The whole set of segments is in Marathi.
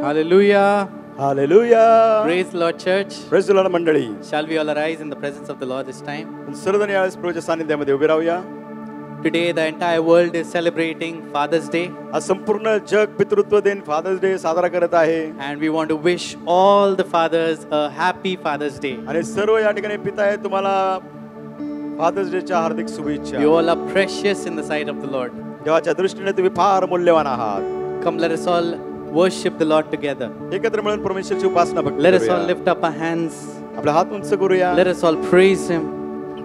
Hallelujah. Hallelujah. Praise the Lord, church. Praise the Lord मंडळी. Shall we all arise in the presence of the Lord this time? सर्वजण यावेळेस प्रभूच्या सानिध्यामध्ये उभे राहूया. Today, the entire world is celebrating Father's Day, आज संपूर्ण जग पितृत्व दिन फादर्स डे साजरा करत आहे. and we want to wish all the fathers a happy Father's Day. आणि सर्व या ठिकाणी पिता आहे तुम्हाला फादर्स डे च्या हार्दिक शुभेच्छा. You all are precious in the sight of the Lord. देवाच्या दृष्टीने तुम्ही फार मूल्यवान आहात. Come, let us all worship the Lord together. एकत्र मिळून परमेश्वराची उपासना भक्ती Let us करूया. all lift up our hands. आपले हात उंच करूया. Let us all praise Him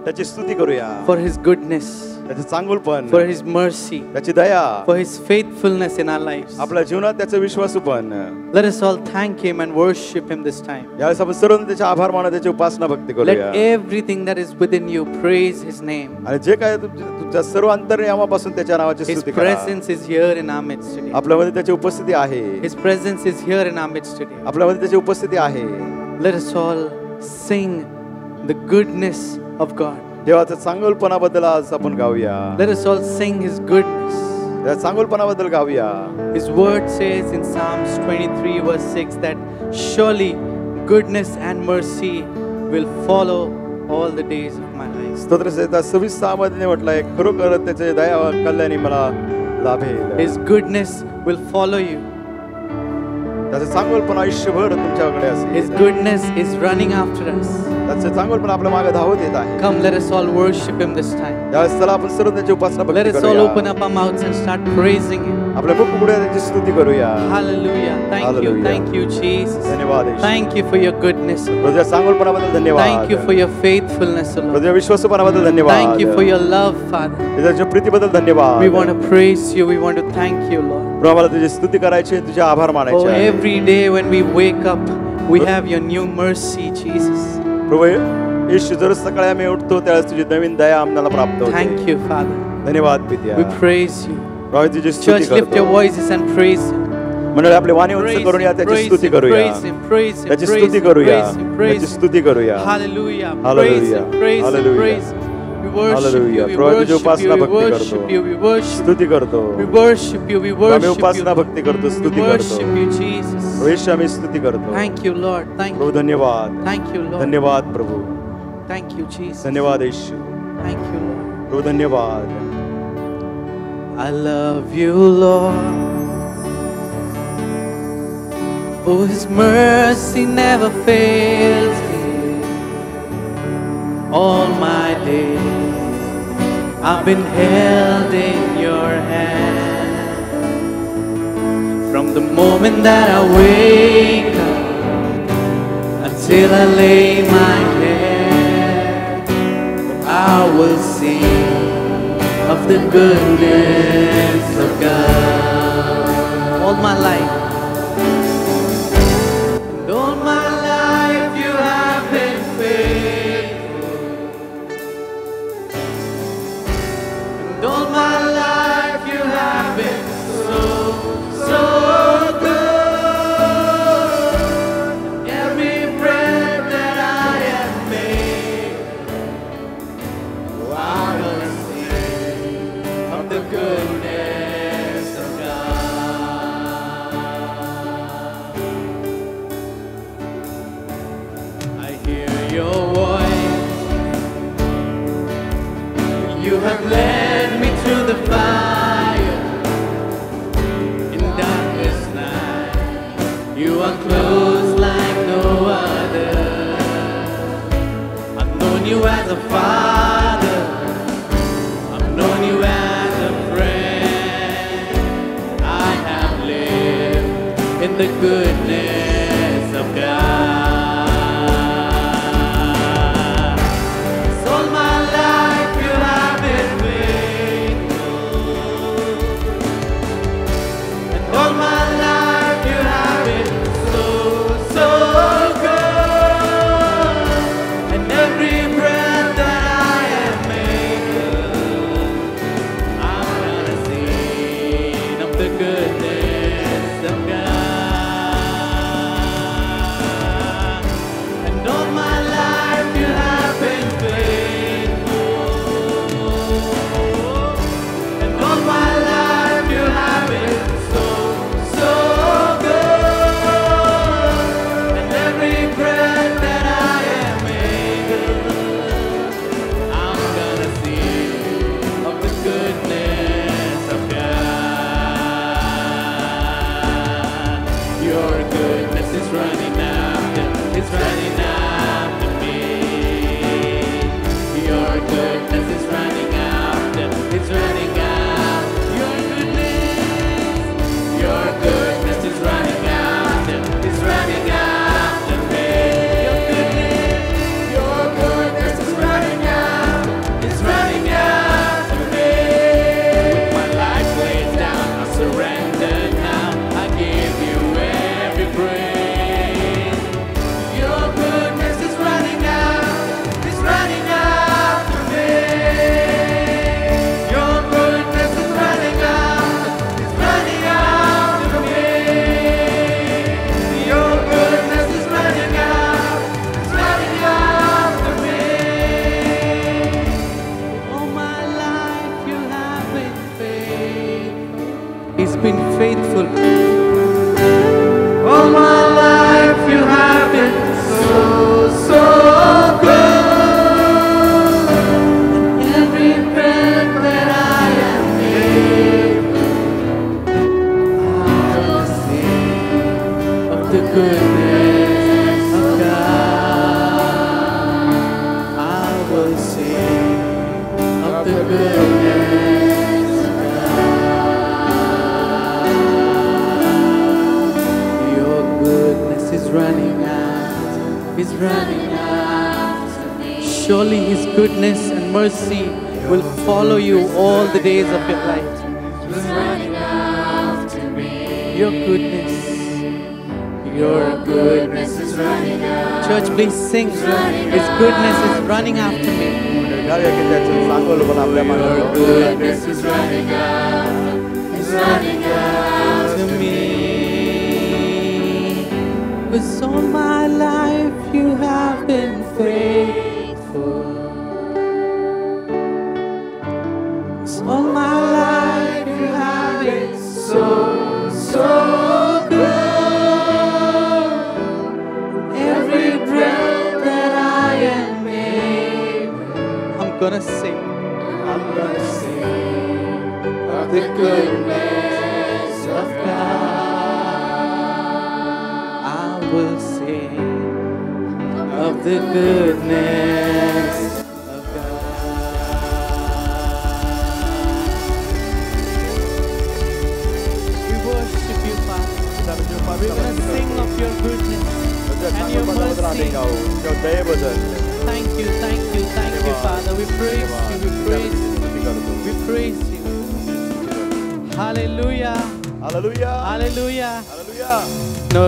त्याची स्तुती करूया. for His goodness, त्याचे चांगुलपण, for His mercy, त्याची दया, for His faithfulness in our lives. आपल्या जीवनात त्याचे विश्वासूपण. Let us all thank Him and worship Him this time. यावेळेस आपण सर्व त्याचे आभार मानत त्याची उपासना भक्ती करूया. Let everything that is within you praise His name. आणि जे काय तुमच्या सर्व अंतर्यामापासून त्याच्या नावाची His स्तुती करा. presence is here in our midst today. आपल्यामध्ये त्याची उपस्थिती आहे. His presence is here in our midst today. आपल्यामध्ये त्याची उपस्थिती आहे. Let us all sing the goodness of God. देवाच्या चांगुलपणाबद्दल आज आपण गाऊया. Let us all sing His goodness. त्या चांगुलपणाबद्दल गाऊया. His word says in Psalms 23 verse 6 that surely goodness and mercy will follow all the days of my life. स्तोत्रसंहिता 26:6 मध्ये म्हटलंय खरोखर त्याचे दया व कल्याणी मला लाभेल. His goodness will follow you. त्याचे चांगुलपण आयुष्यभर तुमच्याकडे His असेल. goodness is running after us. त्याचे चांगुलपण आपल्या मागे धावत येत आहे. Come, let us all worship Him this time. त्यावेळेस चला आपण सर्व त्याची उपासना Let भक्ती us all open करूया. up our mouths and start praising Him. आपल्या मुख उघडूया त्याची स्तुती करूया. Hallelujah. Thank Hallelujah. you, Jesus. धन्यवाद येशू. Thank you for your goodness, O Lord. तुझ्या चांगुलपणाबद्दल धन्यवाद. Thank you for your faithfulness, O Lord. तुझ्या विश्वासूपणाबद्दल धन्यवाद. Thank you for your love, Father. तुझ्या प्रीतीबद्दल धन्यवाद. We want to praise you. We want to thank you, Lord. प्रभू आम्हाला तुझी स्तुती करायची आहे, तुझे आभार Oh, मानायचे आहे. every day when we wake up, we have your new mercy, Jesus. प्रभू येशू जर सकाळी आम्ही उठतो त्यावेळेस तुझी नवीन दया आम्हाला प्राप्त होते. Thank you, Father. धन्यवाद पित्या. We praise you. प्रभू तुझी स्तुती Church, lift your करतो. voices and praise Him. मंडळी आपले वाणी Praise उंच करून या Him, त्याची praise स्तुती Him, करूया. praise Him, praise Him, त्याची praise स्तुती Him, करूया. praise Him, praise त्याची Him. स्तुती करूया. Hallelujah. Praise Hallelujah. Him, praise Him, Hallelujah. praise Him. We worship you, Hallelujah. we प्रभू तुझी worship Upasana you, we Bhakti worship करतो. you, we worship you. स्तुती करतो. We worship you, we आम्ही worship उपासना you. भक्ती करतो, We स्तुती worship करतो. you, Jesus. प्रभू येशू आम्ही स्तुती करतो. Thank you, Lord. Thank Prabhu you. धन्यवाद. Thank you, Lord. धन्यवाद प्रभू. Thank you, Jesus. धन्यवाद येशू. Thank you, Lord. प्रभू धन्यवाद. I love you, Lord. Oh, His mercy never fails me. All my days I've been held in your hand. From the moment that I wake up until I lay my head, I will sing of the goodness of God. All my life. And all my life you have been faithful. And all my life you have been so, so good. Every breath that I have made, I will sing of the goodness of God. I hear your voice. You have led me through the fire. In darkness night, you are close like no other. I've known you as a father. I've known you as a friend. I have lived in the goodness of God. All my life you have been faithful. And all my life you have been so, so good. And every breath that I have made, I'm gonna sing of the goodness of God. Your goodness is running after, it's running after me. Your goodness is running after, it's running after. Your goodness is running after, it's running after me. Your goodness is running after, it's running after me. With my life laid down, I surrender now. I give you every praise. Your goodness is running out, it's running after me. Your goodness is running out, it's running after me. Your goodness is running out, it's running after me. All my life you have been faithful. He's been faithful. All my life you have been so, so good. And every breath that I am able, I will sing of the goodness of God. I will sing of the goodness of God. Your goodness is running out, is running out. Surely His goodness and mercy will follow you all the days of your life. It's running after me. Your goodness is running out. Church, please sing. His goodness is running after me. गाऊया की त्याचं सांगोल पण आपल्या Your मनात goodness is running out, it's running out to me. 'Cause all my life you have been faithful. 'Cause all my life you have been so, so good. Every breath that I am able, I'm gonna sing. I'm gonna sing of the goodness of God. I will sing of the goodness of God. We worship you, Father. We're gonna sing of your goodness and your mercy. Thank you, thank you, thank you, Father. We praise you, we praise you, we praise you. Hallelujah, Hallelujah. hallelujah. Hallelujah. No,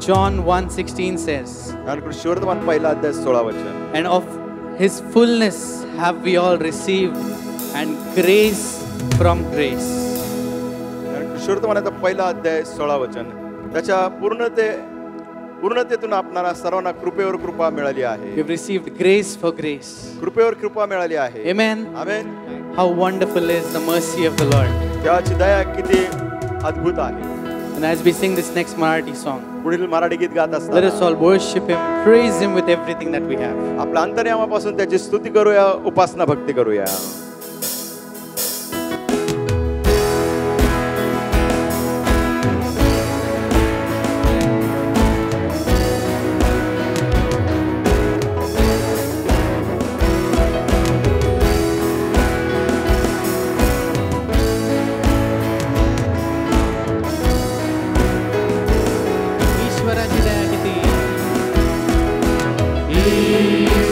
John 1:16 says, आणि कृष्णवर्धमान पहिला अध्याय 16 वचन. and of His fullness have we all received, and grace from grace. आणि कृष्णवर्धमानाचा पहिला अध्याय 16 वचन. त्याच्या पूर्णतेतून आपणाला सर्वांना कृपेवर कृपा मिळाली आहे. We've received grace for grace. कृपेवर कृपा मिळाली आहे. Amen. Amen. How wonderful is the mercy of the Lord. त्याची दया किती अद्भुत आहे. And as we sing this next Marathi song, पुढील मराठी गीत गात let us असताना all worship Him, praise Him with everything that we have. आपल्या अंतर्यामापासून त्याची स्तुती करूया, उपासना भक्ती करूया. ईश्वराची दया किती,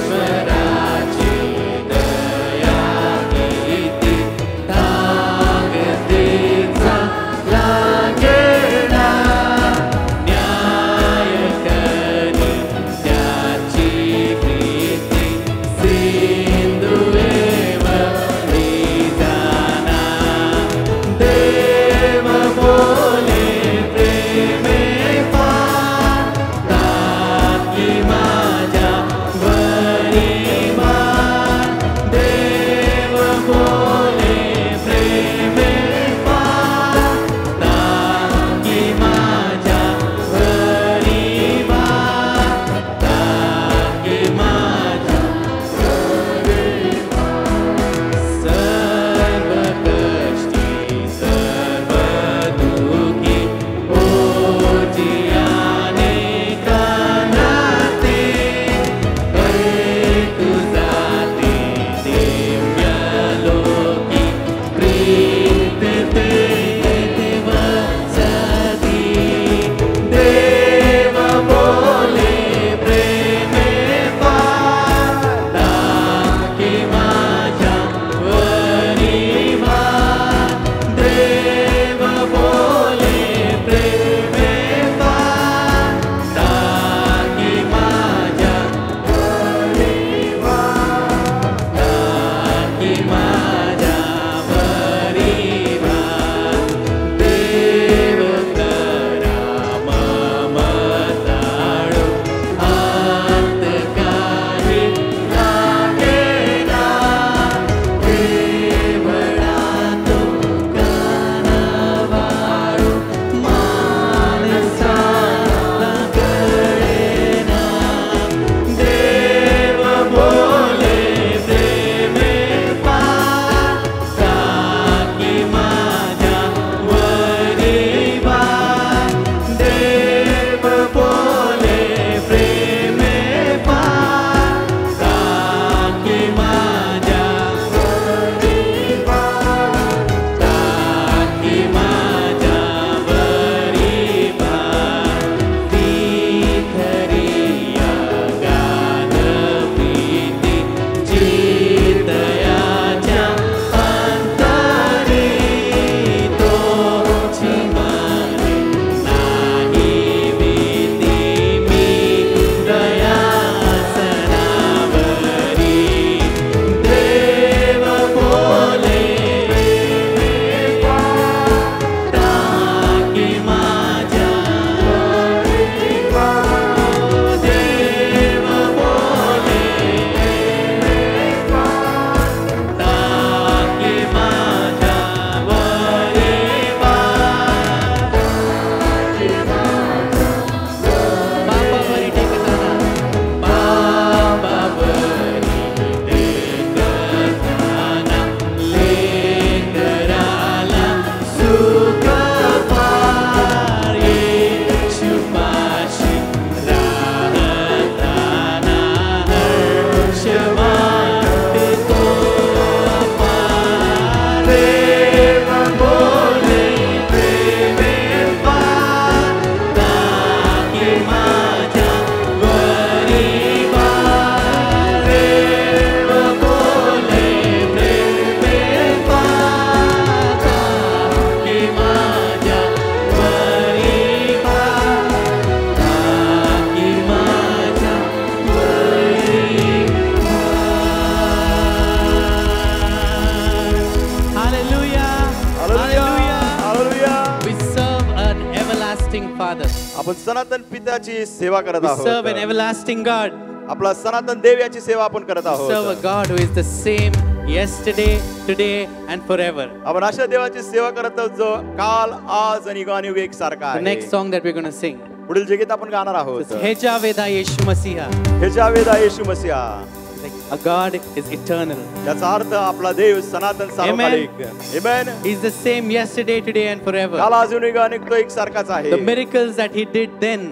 ईश्वराची दया everlasting Father. आपण सनातन पित्याची सेवा करत We serve an आहोत. everlasting God. आपला सनातन देव याची सेवा आपण करत We serve a आहोत. God who is the same yesterday, today, and forever. आपण अशा देवाची सेवा करत आहोत जो काल, आज आणि युगानुयुग एक सारखा The next आहे. song that we're going to sing पुढील जे गीत आपण गाणार आहोत is He Javeda Yeshu Masiha. हे जावेदा येशू मसीहा. Like a God is eternal. याचा अर्थ आपला देव सनातन सार्वकालिक. Amen. He's the same yesterday, today, and forever. काल, आज आणि युगानुयुग तो एक सारखाच आहे. The miracles that He did then,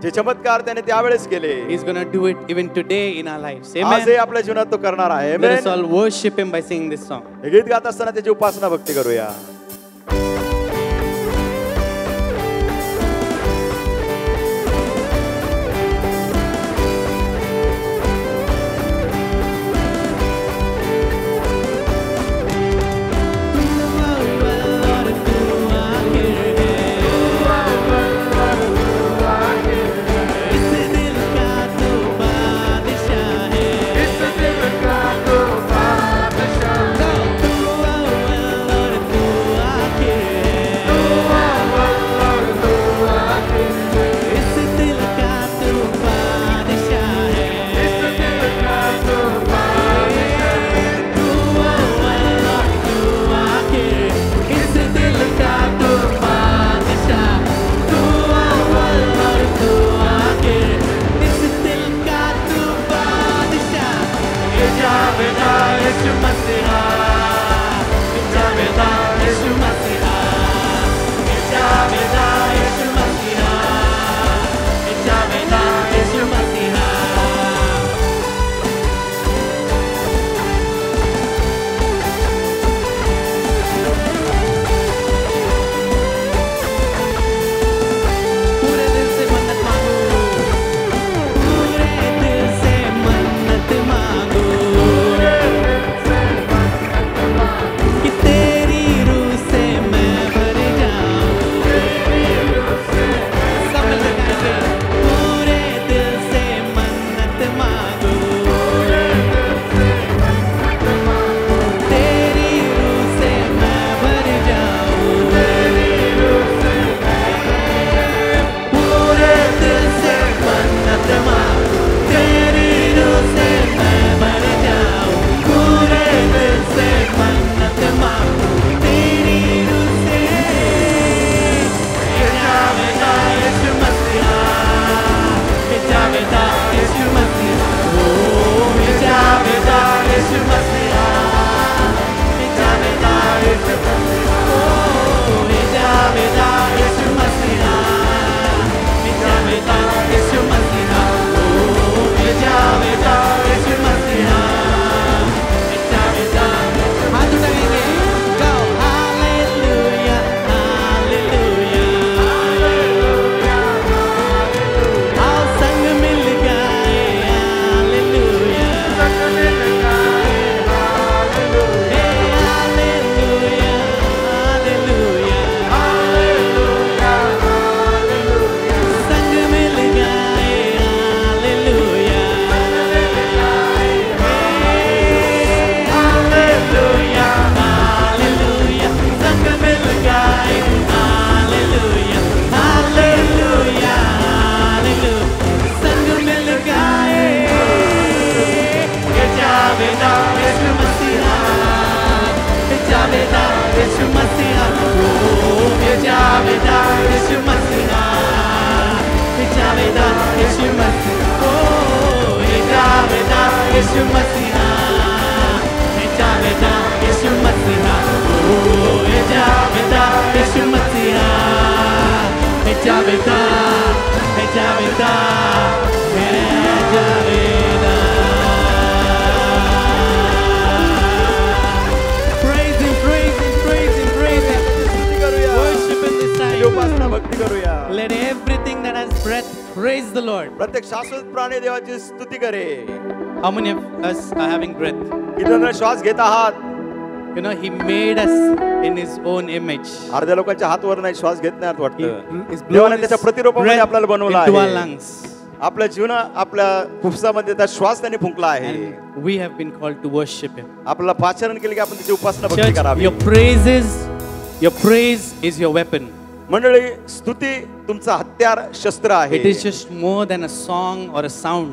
जे चमत्कार त्याने त्यावेळेस केले He's going to do it even today in our lives. आजही Amen. आपल्या जीवनात तो करणार आहे. Let us Amen. all worship Him by singing this song. हे गीत गात असताना त्याची उपासना भक्ती करूया. उपासना भक्ती करूया. Let everything that has breath praise the Lord. प्रत्येक शाश्वत प्राणी देवाची स्तुती करे. How many of us are having breath? किती श्वास घेत आहात? You know, He made us in His own image. अर्ध्या लोकांच्या हातवर नाही श्वास घेत नाही वाटतं. He's blown देवाने His त्याच्या प्रतिरूपामध्ये breath आपल्याला बनवलं into our आहे. lungs. आपल्या जीवना आपल्या फुफ्फुसामध्ये त्या श्वास त्यांनी फुंकला आहे. And we have been called to worship Him. आपल्याला पाचारण केले की आपण त्याची उपासना भक्ती Church, करावी. your praise is your weapon. मंडळी, स्तुती तुमचं हत्यार शस्त्र आहे. It is just more than a song or a sound.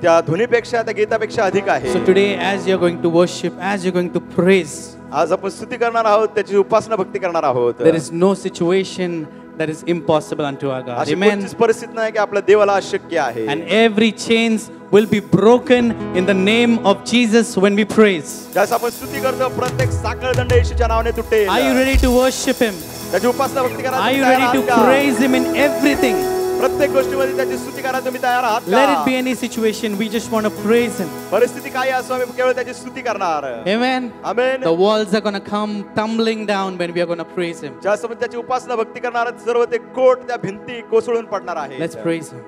त्या ध्वनीपेक्षा, त्या गीतापेक्षा अधिक आहे. So today, as you're going to worship, as you're going to praise, आज आपण स्तुती करणार आहोत, त्याची उपासना भक्ती करणार आहोत. there is no situation that is impossible unto our God. अशी Amen. कोणतीच परिस्थिती नाही की आपल्या देवाला अशक्य आहे. And every chains will be broken in the name of Jesus when we praise. ज्यास आपण स्तुती करतो, प्रत्येक साखळदंड येशूच्या नावाने तुटेल. Are you ready to worship Him? त्याची उपासना भक्ती करा. Are you ready to praise Him in everything? प्रत्येक गोष्टीमध्ये त्याची स्तुती करा. तुम्ही तयार आहात का? Let it be any situation, we just want to praise Him. परिस्थिती काही असो, आम्ही केवळ त्याची स्तुती करणार. Amen. Amen. The walls are going to come tumbling down when we are going to praise Him. ज्या समोर त्याची उपासना भक्ती करणार, सर्व ते कोट, त्या भिंती कोसळून पडणार आहे. Let's praise Him.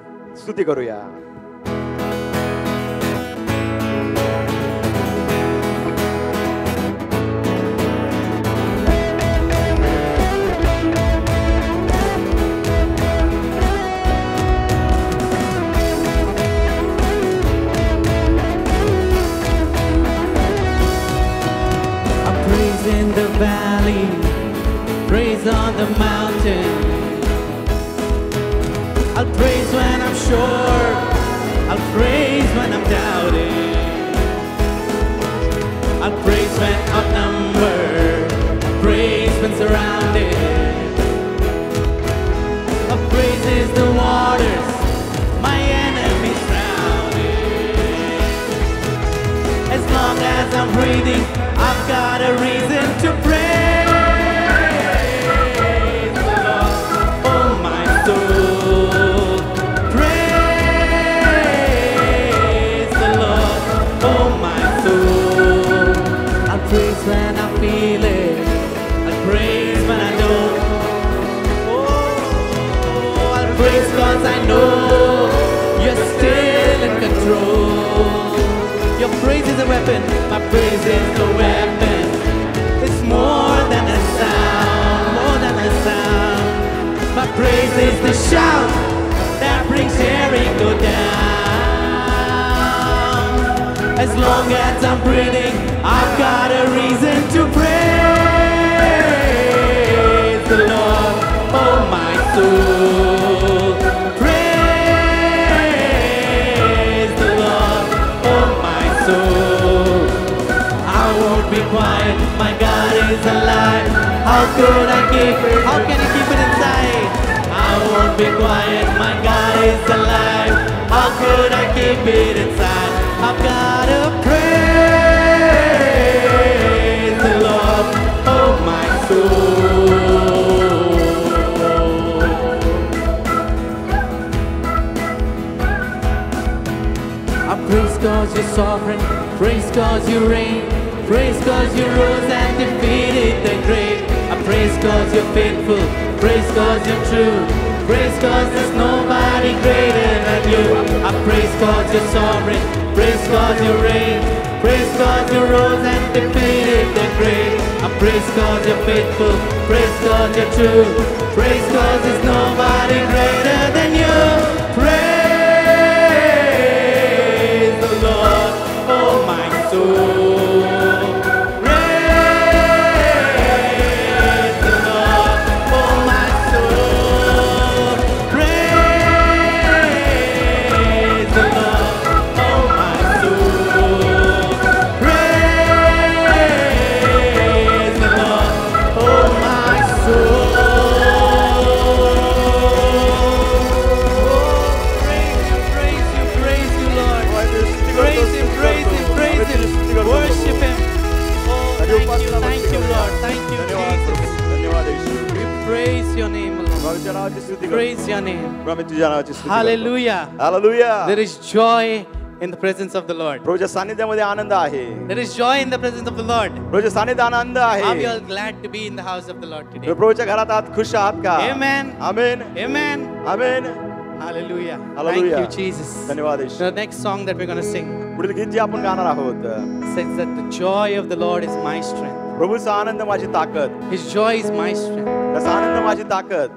स्तुती करूया. In the valley, praise on the mountain. I'll praise when I'm sure, I'll praise when I'm doubting. I'll praise when outnumbered, praise when surrounded. I'll praise is the waters, my enemies drowning. As long as I'm breathing, I've got a reason to praise the Lord, oh my soul. Praise the Lord, oh my soul. I'll praise when I feel it, I'll praise when I don't. Oh, I'll praise 'cause I know you're still in control. Your praise is a weapon, my praise is the weapon. It's more than a sound, more than a sound. My praise is the shout that brings Jericho down. As long as I'm breathing, I've got a reason to praise the Lord, oh my soul. Praise the Lord, oh my soul. I won't be quiet, my God is alive. How could I keep it? How can I keep it inside? I won't be quiet, my God is alive. How could I keep it inside? I've got to praise the Lord, oh my soul. I praise 'cause you're sovereign, praise 'cause you reign, praise 'cause you rose and defeated the grave. I praise 'cause you're faithful, praise 'cause you're true, praise 'cause there's nobody greater than you. I praise 'cause you're sovereign, praise 'cause you reign, praise 'cause you rose and defeated the grave. I praise 'cause you're faithful, praise 'cause you're true, praise 'cause there's nobody greater than you. Praise the Lord, oh my soul. Praise the Lord, oh my soul. Praise the Lord, oh my soul. Praise the Lord, oh my soul. Praise you, Lord. Praise Him, worship Him. Oh, thank you, Lord. Thank you, Jesus. धन्यवाद येशू. We praise your name, Lord. प्रभूच्या नावाची स्तुती करतो. Praise your name. प्रभू तुझ्या नावाची स्तुती करतो. Hallelujah. Hallelujah. There is joy in the presence of the Lord. प्रभूच्या सानिध्यामध्ये आनंद आहे. There is joy in the presence of the Lord. प्रभूच्या सानिध्यात आनंद Are we आहे. all glad to be in the house of the Lord today? प्रभूच्या घरात आहात, खुश आहात का? Amen. Amen. Amen. Amen. Hallelujah. Thank Hallelujah. you, Jesus. धन्यवाद येशू. The next song that we're going to sing पुढील गीत जे आपण गाणार आहोत, says that the joy of the Lord is my strength. प्रभूचा आनंद माझी ताकद. His joy is my strength. त्याचा आनंद माझी ताकद.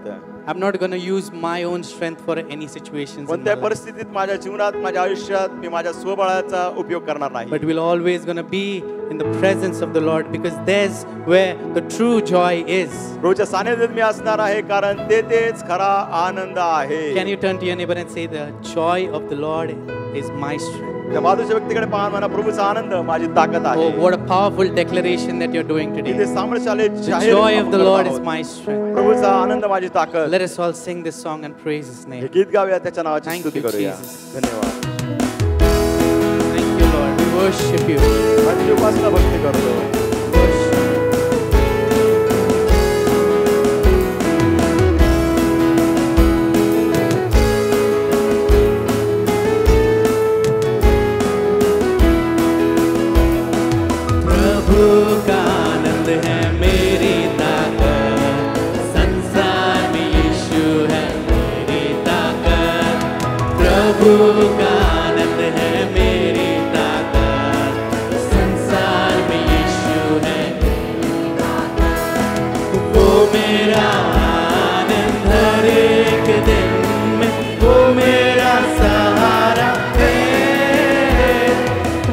I'm not going to use my own strength for any situations in my कोणत्या life. परिस्थितीत माझ्या जीवनात माझ्या आयुष्यात मी माझ्या स्वबळाचा उपयोग करणार नाही. But we'll always going to be in the presence of the Lord because there's where the true joy is. प्रभूच्या सानिध्यात मी असणार आहे कारण तेच खरा आनंद आहे. Can you turn to your neighbor and say, the joy of the Lord is my strength? त्या बाजूच्या व्यक्तीकडे पाहून म्हणा, प्रभूचा आनंद माझी ताकद आहे. Oh, what a powerful declaration that you're doing today. इथे सामर्थ्याने The जाहीर joy of the करत Lord is आहोत. my strength. प्रभूचा आनंद माझी ताकद. Let us all sing this song and praise His हे name. गीत गाऊया, त्याच्या नावाची Thank स्तुती you, करूया. Jesus. धन्यवाद. Thank you, Lord. We worship you. माझी उपासना भक्ती करतो. Worship. प्रभु का आनंद है मेरी ताकत, संसार में यीशु है मेरी ताकत। प्रभु का आनंद है मेरी ताकत, संसार में यीशु है मेरी ताकत। वो मेरा आनंद हर एक दिन में, वो मेरा सहारा है,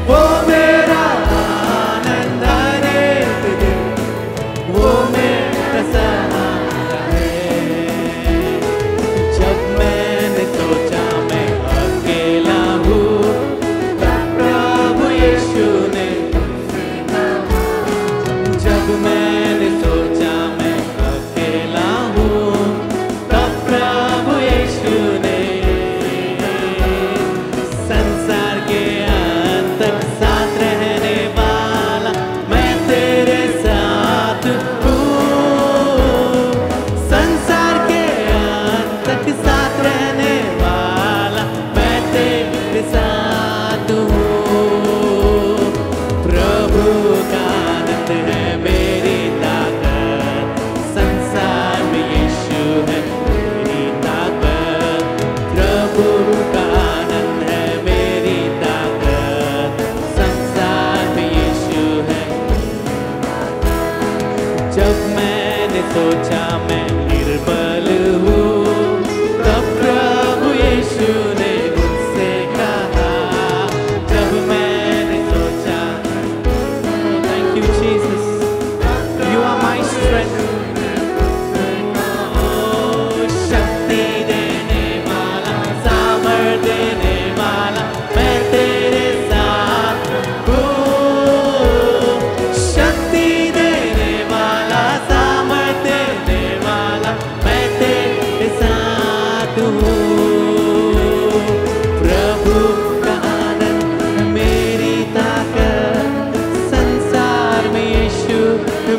वो मेरा आनंद हर एक दिन, वो मेरा सहारा है। जब मैंने सोचा मैं अकेला हूँ, तब प्रभु यीशु ने, जब मैंने सोचा मैं अकेला हूँ, तब प्रभु यीशु ने संसार के अंत तक साथ रहने वाला मैं तेरे साथ हूँ। संसार के अंत तक साथ रहने वाला मैं तेरे साथ हूँ। प्रभु का आनंद है मेरी ताकत, संसार में यीशु है मेरी ताकत। प्रभु का आनंद है मेरी ताकत, संसार में यीशु है। जब मैंने सोचा मैं निर्बल हूँ, तब प्रभु यीशु ने मुझसे कहा। जब मैंने सोचा, thank you Jesus, you are my strength. Oh, शक्ति देने वाला, सामर्थ देने वाला मैं तेरे साथ हूँ। शक्ति देने वाला, सामर्थ देने वाला मैं तेरे साथ हूँ। प्रभु का आनंद मेरी ताकत, संसार में यीशु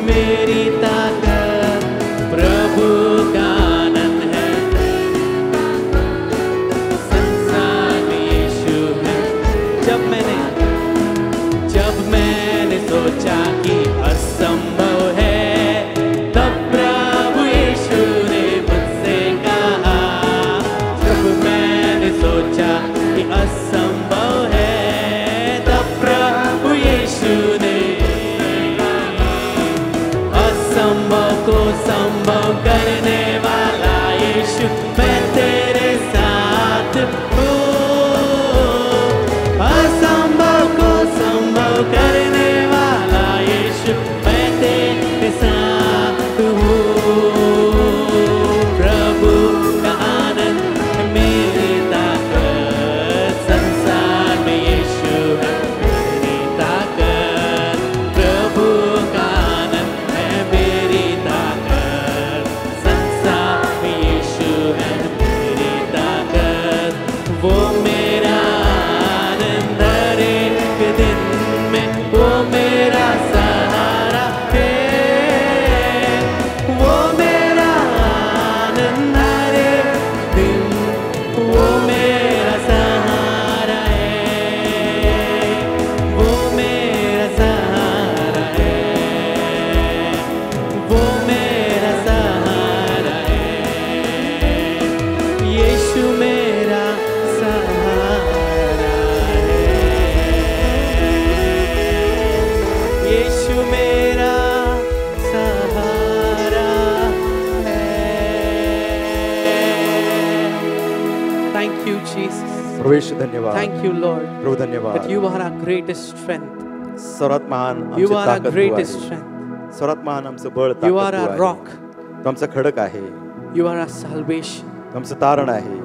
मेरी ताकत। प्रभु का आनंद है, संसार में यीशु है। जब मैंने सोचा कि असंभव है, तब प्रभु यीशु ने मुझसे कहा। जब मैंने सोचा कि असंभव है, तब प्रभु यीशु ने असंभव को संभव करने वाला यीशु मैं तेरे साथ हूँ। असंभव को संभव करने वाला यीशु मैं तेरे साथ हूँ। प्रभु का आनंद मेरी ताकत, संसार में यीशु है मेरी ताकत। प्रभु का आनंद है मेरी ताकत, संसार में यीशु है मेरी ताकत। वो मेरा आनंद हर एक दिन में, वो मेरा सहारा है, वो मेरा आनंद हर एक दिन, वो मेरा सहारा है, वो मेरा सहारा है, वो मेरा सहारा है। यीशु मेरा सहारा है, यीशु मेरा सहारा है। Thank you, Jesus. प्रभू येशू धन्यवाद. Thank you, Lord, प्रभू धन्यवाद. that you are our greatest strength. सर्वात महान You आमची are our ताकद तू greatest आहे. strength. सर्वात महान आमचं बळ You ताकद are तू our आहे. rock. तू आमचा खडक आहे. You are our salvation. तू आमचं तारण आहे.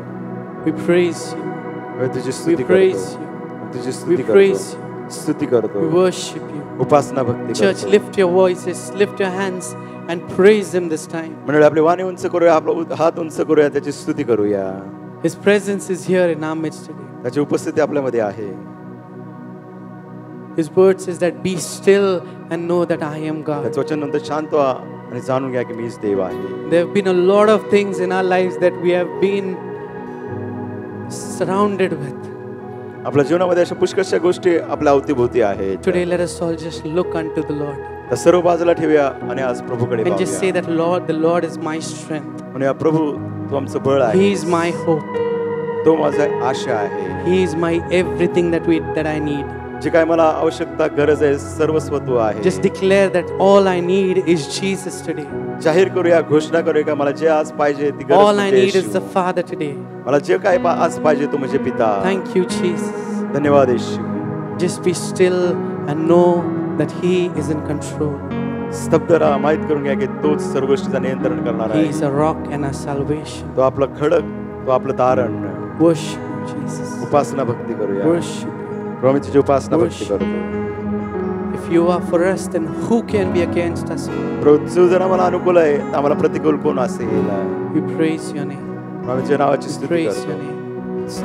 We praise you. आम्ही तुझी We स्तुती praise करतो. you. आम्ही तुझी We स्तुती praise करतो. you. स्तुती We करतो. worship you. Upasana Bhakti Church, करतो. lift your voices, lift your hands, and praise Him this time. मंडळी आपली वाणी उंच करूया, आपला हात उंच करूया, त्याची स्तुती करूया. His presence is here in our midst today. त्याची उपस्थिती आपल्यामध्ये आहे. His word says that be still and know that I am God. त्याचं वचन नंतर शांत व्हा आणि जाणून घ्या की मीच देव आहे. There have been a lot of things in our lives that we have been surrounded with. आपल्या जीवनामध्ये अशा पुष्कळशा गोष्टी आपल्या अवतीभोवती आहेत. Today, let us all just look unto the Lord त्या सर्व बाजूला ठेवूया आणि आज प्रभूकडे and just say पाहूया. that, Lord, the Lord is my strength. म्हणूया प्रभू तू आमचं बळ आहे. He is my hope. तो माझा आशा आहे. He is my everything that I need. जे काय मला आवश्यकता गरज आहे सर्वस्व तू आहे. Just declare that all I need is Jesus today. जाहीर करूया, घोषणा करूया का मला जे आज पाहिजे ती गरज All I म्हणजे need is Yeshu. the Father today. मला जे काय आज पाहिजे तो म्हणजे पिता. Thank you, Jesus. धन्यवाद येशू. Just be still and know that He is in control. स्तब्ध राहा, माहित करून घ्या की तोच सर्व गोष्टीचं नियंत्रण करणार He आहे. is a rock and a salvation. तो आपलं खडक, तो आपलं तारण. Worship you, Jesus. उपासना भक्ती करूया. Worship you. प्रभू आम्ही तुझी उपासना भक्ती Worship. करतो. If you are for us, then who can be against us? प्रभू तू जर आम्हाला अनुकूल आहे तर आम्हाला प्रतिकूल कोण असेल. We praise your name. आम्ही तुझ्या नावाची स्तुती Praise your करतो. name.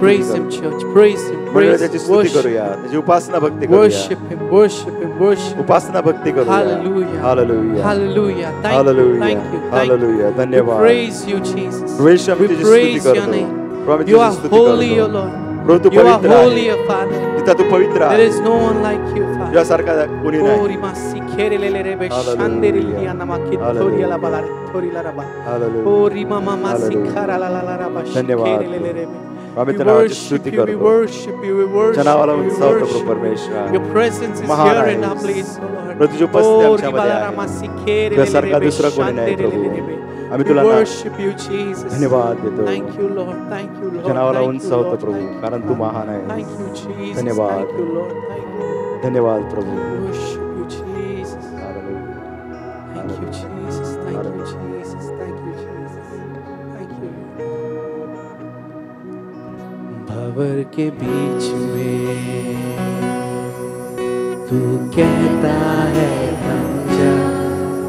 Praise Him, church. Praise Him. मंडळी त्याची Praise Him. स्तुती Worship. करूया, त्याची उपासना भक्ती करूया. Worship Him. Worship Him. Worship Him. उपासना भक्ती करूया. Hallelujah. Hallelujah. Hallelujah. Thank you. Hallelujah. Thank you. Thank Hallelujah. you. We धन्यवाद. praise you, Jesus. प्रभू येशू आम्ही We तुझी स्तुती praise your करतो. name. प्रभू आम्ही You तुझी are स्तुती holy, O करतो. Lord. Prabhu Tu You are पवित्र holy, आहे. O Father. पिता तू पवित्र There आहे. is no one like you, Father. तुझ्यासारखा कोणी Oh, नाही. rimasi kerelele rebe Hallelujah. shanderili anamakit Hallelujah. toriala balare toriala raba. Hallelujah. Oh, rimama masi Hallelujah. karala la la raba धन्यवाद. shikerelele rebe. आम्ही We तुझ्या नावाची worship स्तुती you, we करतो. worship you, we worship तुझ्या नावाला you, we उत्साह होतो worship प्रभू you. परमेश्वर. Your presence is महान here in our आहेस. place, O Lord. प्रभू तुझी उपस्थिती Oh, आमच्यामध्ये ribala आहे. rama sikerelele तुझ्यासारखा rebe दुसरा कोणी नाही प्रभू. shanderili rebe. आम्ही We तुला worship you, Jesus. धन्यवाद देतो. Thank you, Lord. Thank you, Lord. तुझ्या नावाला Thank उंच you, होतो Lord. प्रभू Thank you, कारण तू Father. महान आहेस. Thank you, Jesus. धन्यवाद. Thank you, Lord. Thank you. धन्यवाद प्रभू. Worship you, Jesus. Hallelujah. Thank you, Jesus. Thank you, Jesus. Thank you, Jesus. Thank you. Bhanwar K beach में तू कहता है थम जा,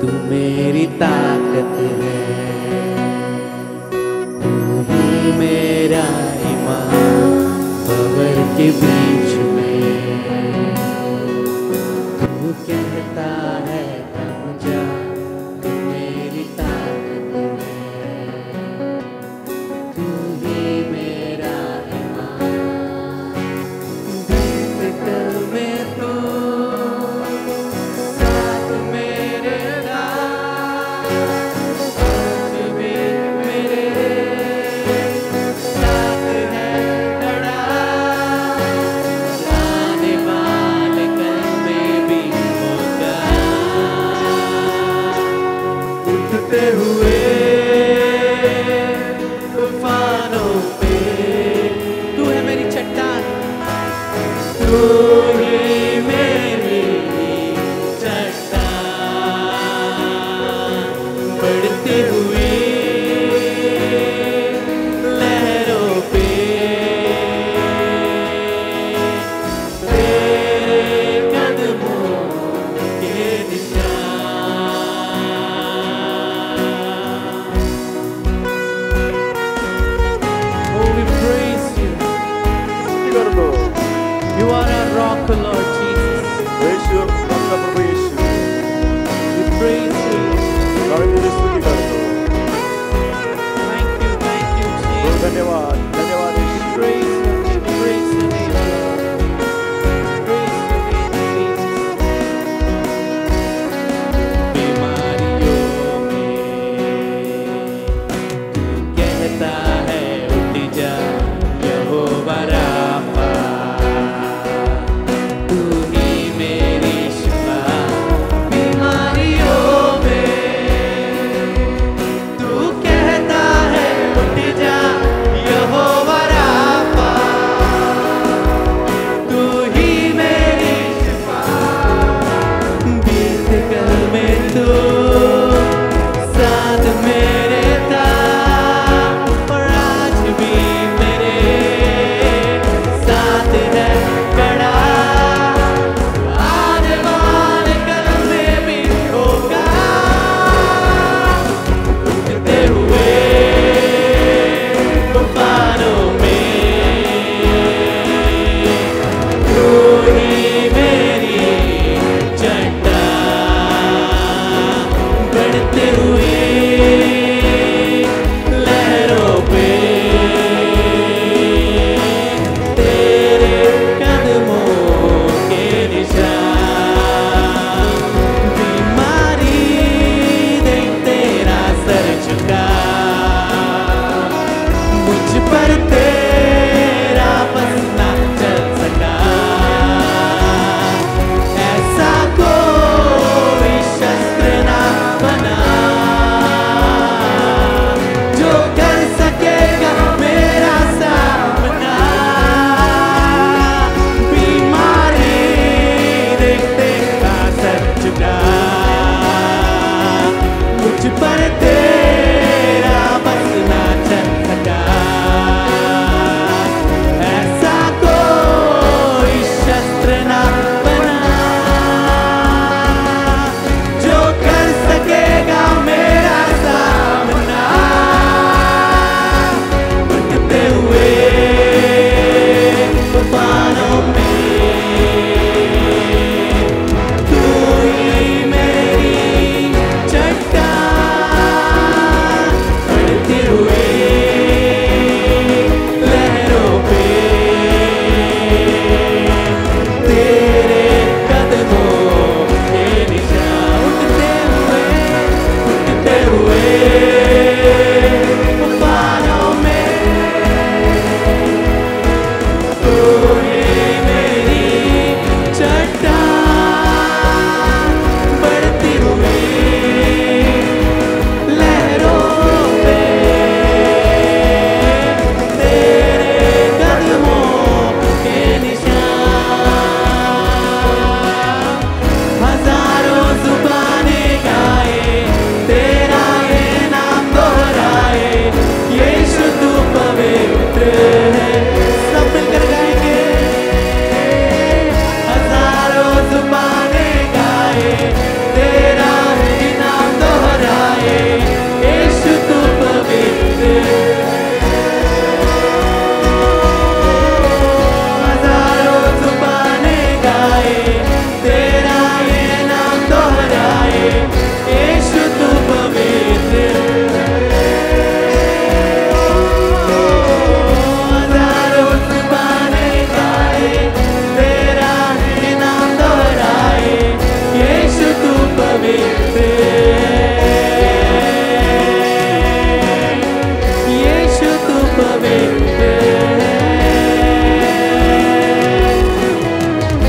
तू मेरी ताकत है, तू ही मेरा ईमान। भंवर के बीच में तू कहता है थम जा, तू मेरी ताकत है, तू ही मेरा ईमान। भीतर में तू साथ मेरे था, आज भी मेरे साथ है खड़ा। जाने वाले कल में भी होगा, उठते हुए तूफानों पे तू है मेरी चट्टान, तू ही मेरी चट्टान। बढ़ती हुई लहरों पे तेरे कदमों के निशान। Oh, we praise you. स्तुती करतो. You are our rock, Lord Jesus. येशू आमचा प्रभू येशू. We praise you. आम्ही तुझी स्तुती करतो. Thank you, Prabhu Jesus. धन्यवाद. धन्यवाद येशू. Praise your name, praise your name, Lord. Praise your name, Jesus. बीमारियों में तू कहता है उठ जा, यहोवा राफा, तू ही मेरी शिफा। बीमारियों में तू कहता है उठ जा, यहोवा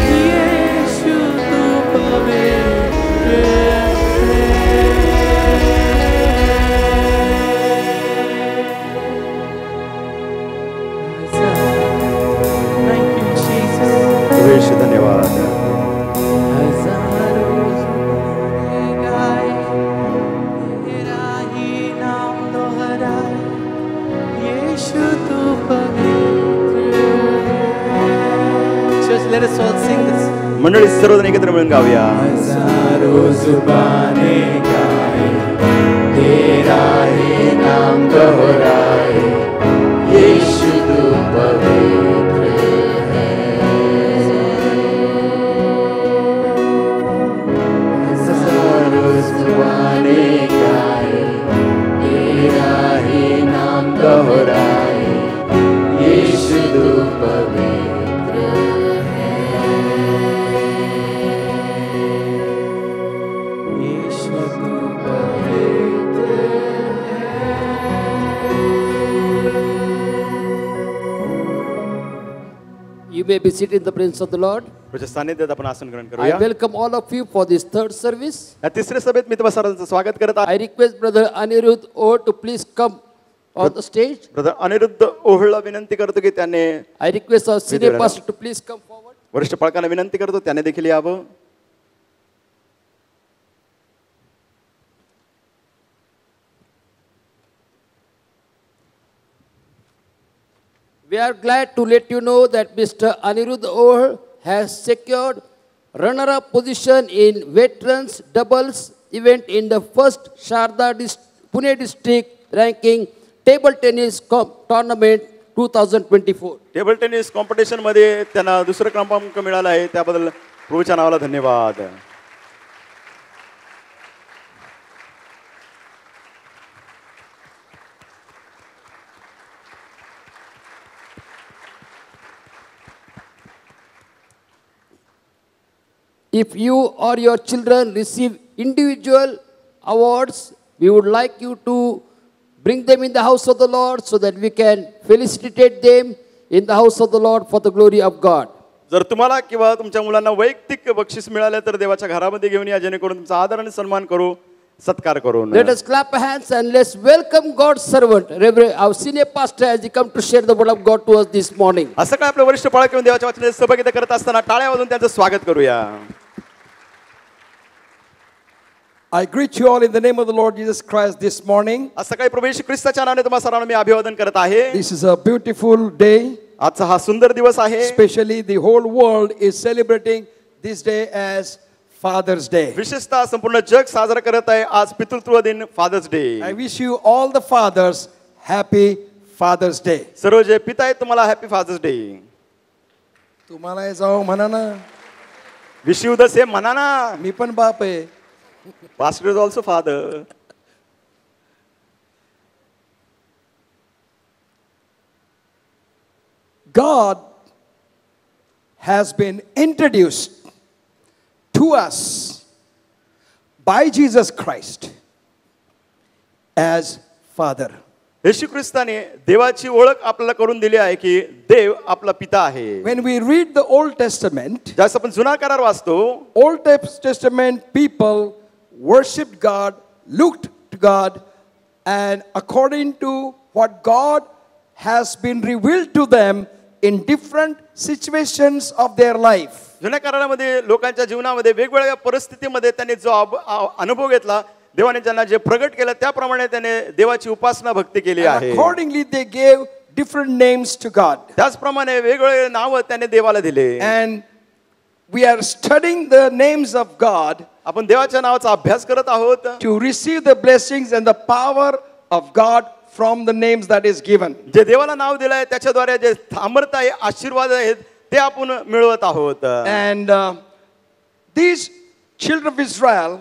यीशु तू पवित्र Thank you, Jesus. प्रभू येशू धन्यवाद. हजारों जुबानें गाए, तेरा ही नाम दोहराए, यीशु तू पवित्र है. Church, let us all sing this. मंडळी सर्वजण एकत्र मिळून गाऊया. हजारों जुबानें गाए, तेरा ही नाम दोहराए, यीशु तू पवित्र है. हजारों जुबानें गाए, तेरा ही नाम दोहराए, यीशु तू पवित्र है. यीशु तू पवित्र You may be seated in the presence of the Lord. तुझ्या सानिध्यात आपण आसन ग्रहण I करूया. welcome all of you for this third service. या तिसऱ्या सभेत मी तुम्हा सर्वांचं स्वागत करत आहे. I request Brother Anirudh O to please come on the stage. Brother Aniruddh ओहळला विनंती करतो की त्याने I request our senior Vidura. pastor to please come forward. वरिष्ठ पालकांना विनंती करतो त्याने देखील यावं. We are glad to let you know that Mr. Anirudh O has secured runner-up position in veterans doubles event in the first Sharda Pune district ranking table tennis tournament 2024. Table tennis competition मध्ये त्यांना दुसरा क्रमांक मिळाला आहे त्याबद्दल प्रभूच्या नावाला धन्यवाद. If you or your children receive individual awards, we would like you to bring them in the house of the Lord so that we can felicitate them in the house of the Lord for the glory of God. जर तुम्हाला किंवा तुमच्या मुलांना वैयक्तिक बक्षीस मिळाले तर देवाच्या घरामध्ये घेऊन या जेणेकरून तुमचा आदर आणि सन्मान करू सत्कार करू. Let us clap our hands and let's welcome God's servant, Reverend, our senior pastor, as he come to share the word of God to us this morning. असं काय आपले वरिष्ठ पालक किंवा देवाच्या वचनात सहभागिता करत असताना टाळ्या वाजवून त्यांचं स्वागत करूया. I greet you all in the name of the Lord Jesus Christ this morning. आज सकाळी प्रभू येशू ख्रिस्ताच्या नावाने तुम्हा सर्वांना मी अभिवादन करत आहे. This is a beautiful day. आजचा हा सुंदर दिवस आहे. Especially the whole world is celebrating this day as Father's Day. विशेषतः संपूर्ण जग साजरा करत आहे आज पितृत्व दिन father's day. I wish you all the fathers happy Father's Day. सर्व जे पिता आहेत तुम्हाला हॅपी फादर्स डे. तुम्हाला जाऊ म्हणा ना, विश यू द सेम म्हणा ना. मी पण बाप आहे. Pastor is also father. God has been introduced to us by Jesus Christ as Father. येशू ख्रिस्ताने देवाची ओळख आपल्याला करून दिली आहे की देव आपला पिता आहे. When we read the Old Testament, ज्यास आपण जुना करार वाचतो, Old Testament people worshipped God, looked to God, and according to what God has been revealed to them in different situations of their life. जुन्या करारामध्ये लोकांच्या जीवनामध्ये वेगवेगळ्या परिस्थितीमध्ये त्यांनी जो अनुभव घेतला, देवाने त्यांना जे प्रगट केलं त्याप्रमाणे त्याने देवाची उपासना भक्ती केली And आहे. accordingly they gave different names to God. त्याचप्रमाणे वेगवेगळे नाव त्याने देवाला दिले. And we are studying the names of God आपण देवाच्या नावाचा अभ्यास करत आहोत to receive the blessings and the power of God from the names that is given. जे देवाला नाव दिलं आहे त्याच्याद्वारे जे सामर्थ्य आहे आशीर्वाद आहेत ते आपण मिळवत आहोत. And these children of Israel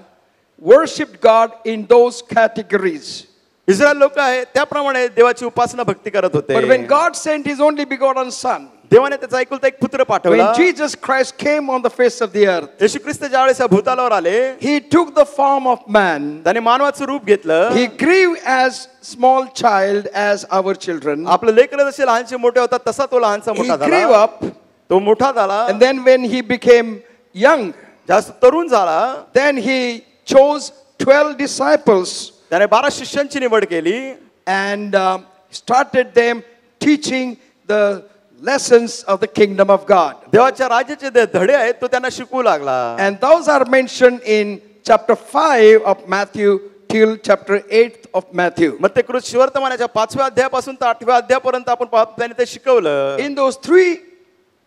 worshipped God in those categories. Israel लोक आहे त्याप्रमाणे देवाची उपासना भक्ती करत होते. But when God sent his only begotten son, देवाने त्याचा एकुलता एक पुत्र पाठवला. When Jesus Christ came on the face of the earth, येशू ख्रिस्त ज्यावेळेस या भूतालावर आले, he took the form of man. त्याने मानवाचं रूप घेतलं. He grew as small child as our children. आपलं लेकरं जसे लहानचे मोठे होतात तसा तो लहानचा He मोठा grew झाला. up, तो मोठा झाला. and then when he became young, जास्त तरुण झाला, then he chose 12 disciples त्याने 12 शिष्यांची निवड केली and started them teaching the lessons of the kingdom of God. देवाच्या राज्याचे जे धडे आहेत तो त्यांना शिकवू लागला. And those are mentioned in chapter 5 of Matthew till chapter 8 of Matthew. मग ते कृत शिवर्तमानाच्या 5व्या अध्यायापासून तर 8व्या अध्यायापर्यंत आपण पाहतो त्याने ते शिकवलं. In those 3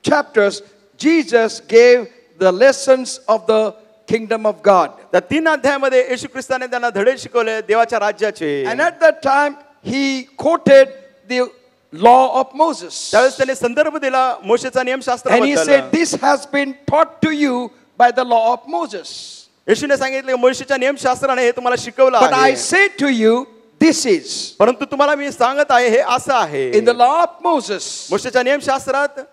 chapters, Jesus gave the lessons of the kingdom of God. त्या 3 अध्यायामध्ये येशू ख्रिस्ताने त्यांना धडे शिकवले देवाच्या राज्याचे. And at that time, he quoted the law of Moses. त्यावेळेस त्याने संदर्भ दिला मोशेचा And he नियमशास्त्राबद्दल. said, this has been taught to you by the law of Moses. येशूने सांगितले की मोशेच्या नियमशास्त्राने हे तुम्हाला शिकवलं But I आहे. say to you, this is. परंतु तुम्हाला मी सांगत आहे हे असं आहे. In the law of Moses, मोशेच्या नियमशास्त्रात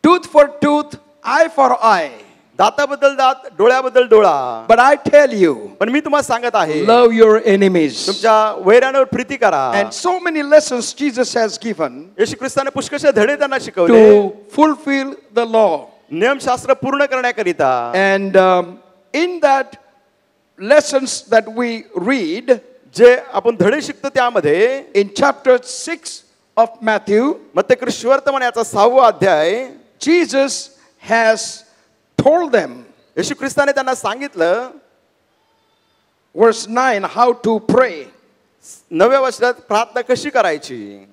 tooth for tooth, eye for eye. दाताबद्दल दात, डोळ्याबद्दल डोळा. But I tell you, पण मी तुम्हाला सांगत आहे love your enemies. तुमच्या वैरांवर प्रीती करा. And so many lessons Jesus has given येशू ख्रिस्ताने पुष्कळशे धडे त्यांना शिकवले to fulfill the law. नियमशास्त्र पूर्ण करण्याकरिता. And in that lessons that we read जे आपण धडे शिकतो त्यामध्ये in chapter 6 of Matthew, मत्ते ख्रिस्त वर्तमान याचा 6वा अध्याय, Jesus has told them, येशू ख्रिस्ताने त्यांना सांगितलं verse 9, how to pray. 9व्या वर्षात प्रार्थना कशी करायची.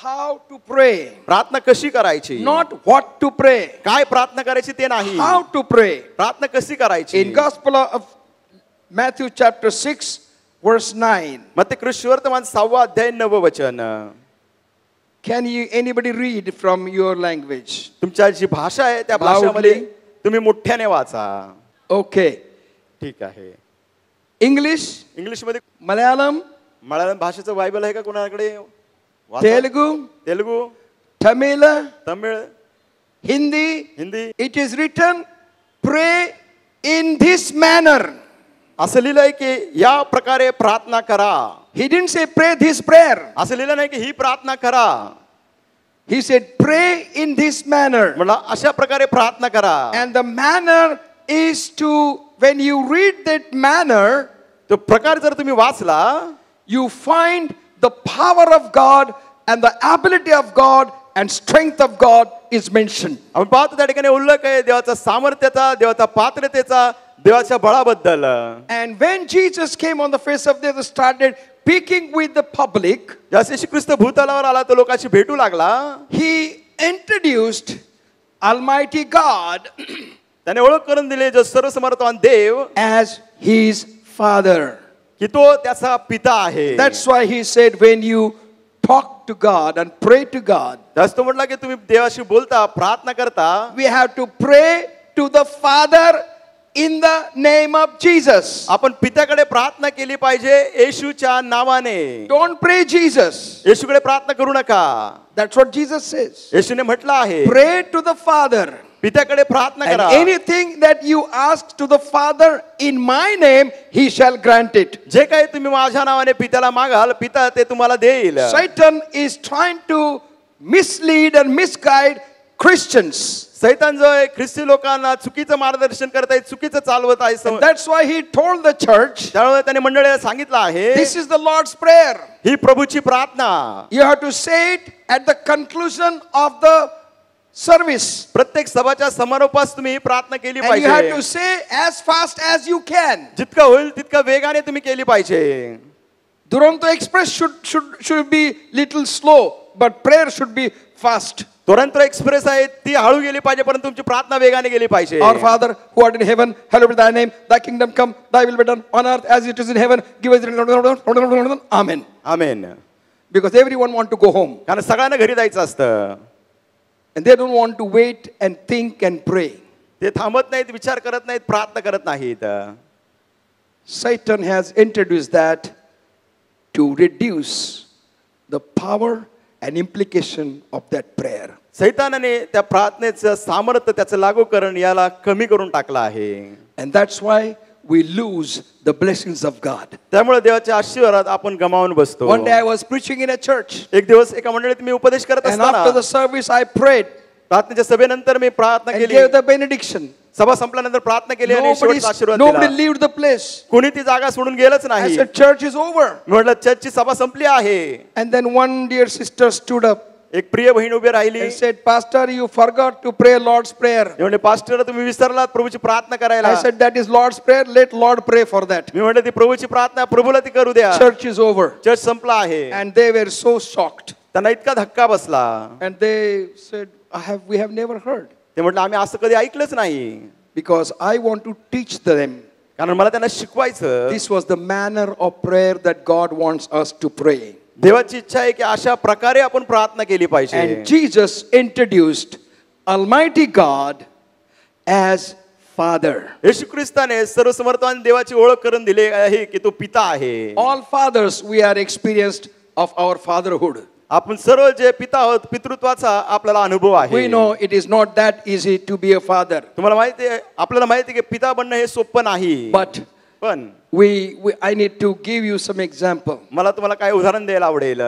How to pray. प्रार्थना कशी करायची. Not what to pray. काय प्रार्थना करायची ते नाही. How to pray. प्रार्थना कशी करायची. In Gospel of Matthew chapter 6, verse 9. मत्ते ख्रिस्त वर्तमान 6वा अध्याय 9व वचन. Can you anybody read from your language? तुमच्या जी भाषा आहे त्या भाषेमध्ये तुम्ही मोठ्याने वाचा. Okay. ठीक आहे. English, इंग्लिश मध्ये Malayalam, मल्याळम भाषेचं बायबल आहे का कोणाकडे. वाचा. Telugu, Telugu, Tamil, Tamil, Hindi. Hindi. It is written, pray in this manner. असं लिहिलंय की या प्रकारे प्रार्थना करा. He didn't say pray this prayer. असं लिहिलं नाही की ही प्रार्थना करा. He said pray in this manner. म्हणलं अशा प्रकारे प्रार्थना करा. And the manner is to, when you read that manner, तो प्रकार जर तुम्ही वाचला you find the power of God and the ability of God and strength of God is mentioned. आपण पाहतो त्या ठिकाणी उल्लेख आहे देवाचा सामर्थ्याचा, देवाचा पात्रतेचा, देवाच्या बळाबद्दल. And when Jesus came on the face of the earth, started speaking with the public, जसे येशू ख्रिस्त भूतलावर आला तो लोकांशी भेटू लागला. he introduced Almighty God त्याने ओळख करून दिली जो सर्वसमर्थवान देव as his Father. की तो त्याचा पिता आहे. That's why he said, when you talk to God and pray to God, जास्त म्हटलं की तुम्ही देवाशी बोलता, प्रार्थना करता, we have to pray to the Father in the name of Jesus. आपण पित्याकडे प्रार्थना केली पाहिजे येशूच्या नावाने. Don't pray Jesus. येशूकडे प्रार्थना करू नका. That's what Jesus says. येशूने म्हटलं आहे Pray to the Father. पित्याकडे प्रार्थना And करा. anything that you ask to the Father in my name, he shall grant it. जे काही तुम्ही माझ्या नावाने पित्याला मागाल पिता ते तुम्हाला देईल. Satan is trying to mislead and misguide Christians. सैतान जो आहे ख्रिस्ती लोकांना चुकीचं मार्गदर्शन करत आहे, चुकीचं चालवत आहे. And that's why he told the church, त्यामुळे त्याने मंडळीला सांगितलं आहे this is the Lord's Prayer. ही प्रभूची प्रार्थना. You have to say it at the conclusion of the service. प्रत्येक सभाच्या समारोपास तुम्ही ही प्रार्थना केली And you have पाहिजे. to say as fast as you can. जितकं होईल तितकं वेगाने तुम्ही केली पाहिजे. Duronto Express should be little slow, but prayer should be fast. तुरंत एक्सप्रेस आहे ती हळू गेली पाहिजे परंतु तुमची प्रार्थना वेगाने गेली पाहिजे. Our Father who art in heaven, hallowed be thy name. Thy kingdom come, thy will be done on earth as it is in heaven. Give us Amen. Amen. Because everyone want to go home. कारण सगळ्यांना घरी जायचं असतं. And they don't want to wait and think and pray. ते थांबत नाहीत, विचार करत नाहीत, प्रार्थना करत नाहीत. Satan has introduced that to reduce the power and implication of that prayer. सैतानाने त्या प्रार्थनेचं सामर्थ्य त्याचं लागूकरण याला कमी करून टाकलं आहे. And that's why we lose the blessings of God. त्यामुळे देवाचे आशीर्वाद आपण गमावून बसतो. One day I was preaching in a church, एक दिवस एका मंडळीत मी उपदेश करत and after असताना the service I prayed प्रार्थनेच्या सभेनंतर मी प्रार्थना and केली. gave the benediction. सभा संपल्यानंतर प्रार्थना केली आणि शेवटचा आशीर्वाद Nobody दिला. lived the place. कोणी ती जागा सोडून गेलंच I नाही. said, church is over. मी म्हटलं चर्चची सभा संपली आहे. And then one dear sister stood up एक प्रिय बहीण उभी राहिली. and said, Pastor, you forgot to pray Lord's Prayer. मी म्हणले पास्टर तुम्ही विसरलात प्रभूची प्रार्थना करायला. I said, that is Lord's Prayer. Let Lord pray for that. मी म्हणले ती प्रभूची प्रार्थना प्रभूला ती करू द्या. Church is over. चर्च संपला आहे. And they were so shocked. त्यांना इतका धक्का बसला. And they said, we have never heard. ते म्हटलं आम्ही असं कधी ऐकलंच नाही. Because I want to teach them. कारण मला त्यांना शिकवायचं. This was the manner of prayer that God wants us to pray. देवाची इच्छा आहे की अशा प्रकारे आपण प्रार्थना केली पाहिजे. And Jesus introduced Almighty God as Father. येशू ख्रिस्ताने सर्वसमर्थवान देवाची ओळख करून दिली आहे की तो पिता आहे. All fathers we are experienced of our fatherhood. आपण सर्व जे पिता आहोत पितृत्वाचा आपल्याला अनुभव आहे. We know it is not that easy to be a father. तुम्हाला माहिती आहे आपल्याला माहिती आहे की पिता बनणं हे सोपं नाही. But पण I need to give you some example. मला तुम्हाला काय उदाहरण द्यायला आवडेल.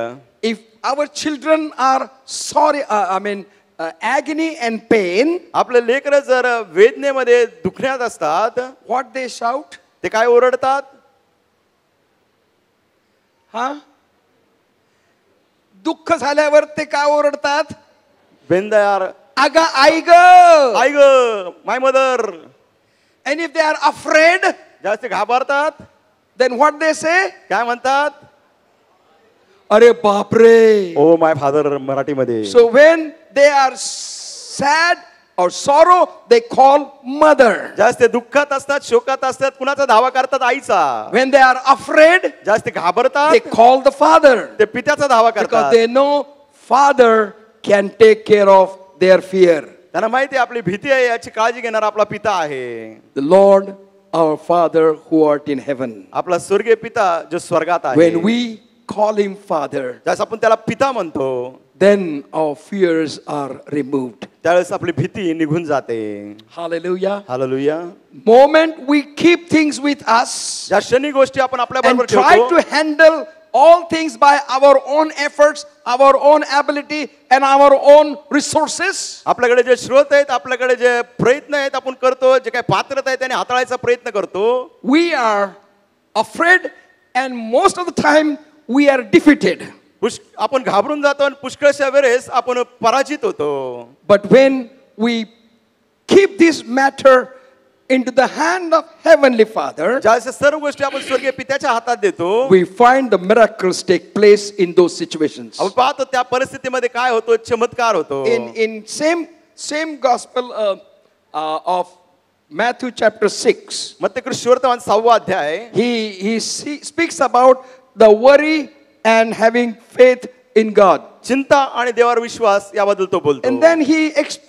If our children are agony and pain, आपले लेकरं जर वेदनेमध्ये दुखण्यात असतात what they shout? ते काय ओरडतात. दुःख झाल्यावर ते काय ओरडतात? बेंदार अगं आई ग. आई ग माय mother. And if they are afraid, जास्त घाबरतात then what they say? काय म्हणतात. अरे बापरे. ओ माय फादर मराठीमध्ये. So when they are sad or sorrow, they call mother. जास्त दुःखात असतात शोकात असतात कुणाचा धावा करतात आईचा. When they are afraid, जास्त घाबरतात they call the father. ते पित्याचा धावा Because करतात. they know father can take care of their fear. त्यांना माहिती आहे आपली भीती आहे याची काळजी घेणारा आपला पिता आहे. The Lord our Father who art in heaven. आपला स्वर्गीय पिता जो स्वर्गात आहे. When we call him Father, ज्यास आपण त्याला पिता म्हणतो then our fears are removed. त्यावेळेस आपली भीती निघून जाते. Hallelujah. Hallelujah. Moment we keep things with us ज्या क्षणी गोष्टी आपण आपल्या and बरोबर try ठेवतो to handle all things by our own efforts, our own ability and our own resources, आपल्याकडे जे स्रोत आहेत आपल्याकडे जे प्रयत्न आहेत आपण करतो जे काही पात्रता आहे त्याने हाताळायचा प्रयत्न करतो. we are afraid and most of the time we are defeated. आपण घाबरून जातो आणि पुष्कळशा वेळेस आपण पराजित होतो. But when we keep this matter into the hand of Heavenly Father, ज्या सर्व गोष्टी आपण स्वर्गीय पित्याच्या हातात देतो we find the miracles take place in those situations. आपण पाहतो त्या परिस्थितीमध्ये काय होतो चमत्कार होतो. In same gospel of Matthew chapter 6, मत्ती सुवर्तमान 6वा अध्याय he speaks about the worry and having faith in God. चिंता आणि देवावर विश्वास याबद्दल तो बोलतो. And then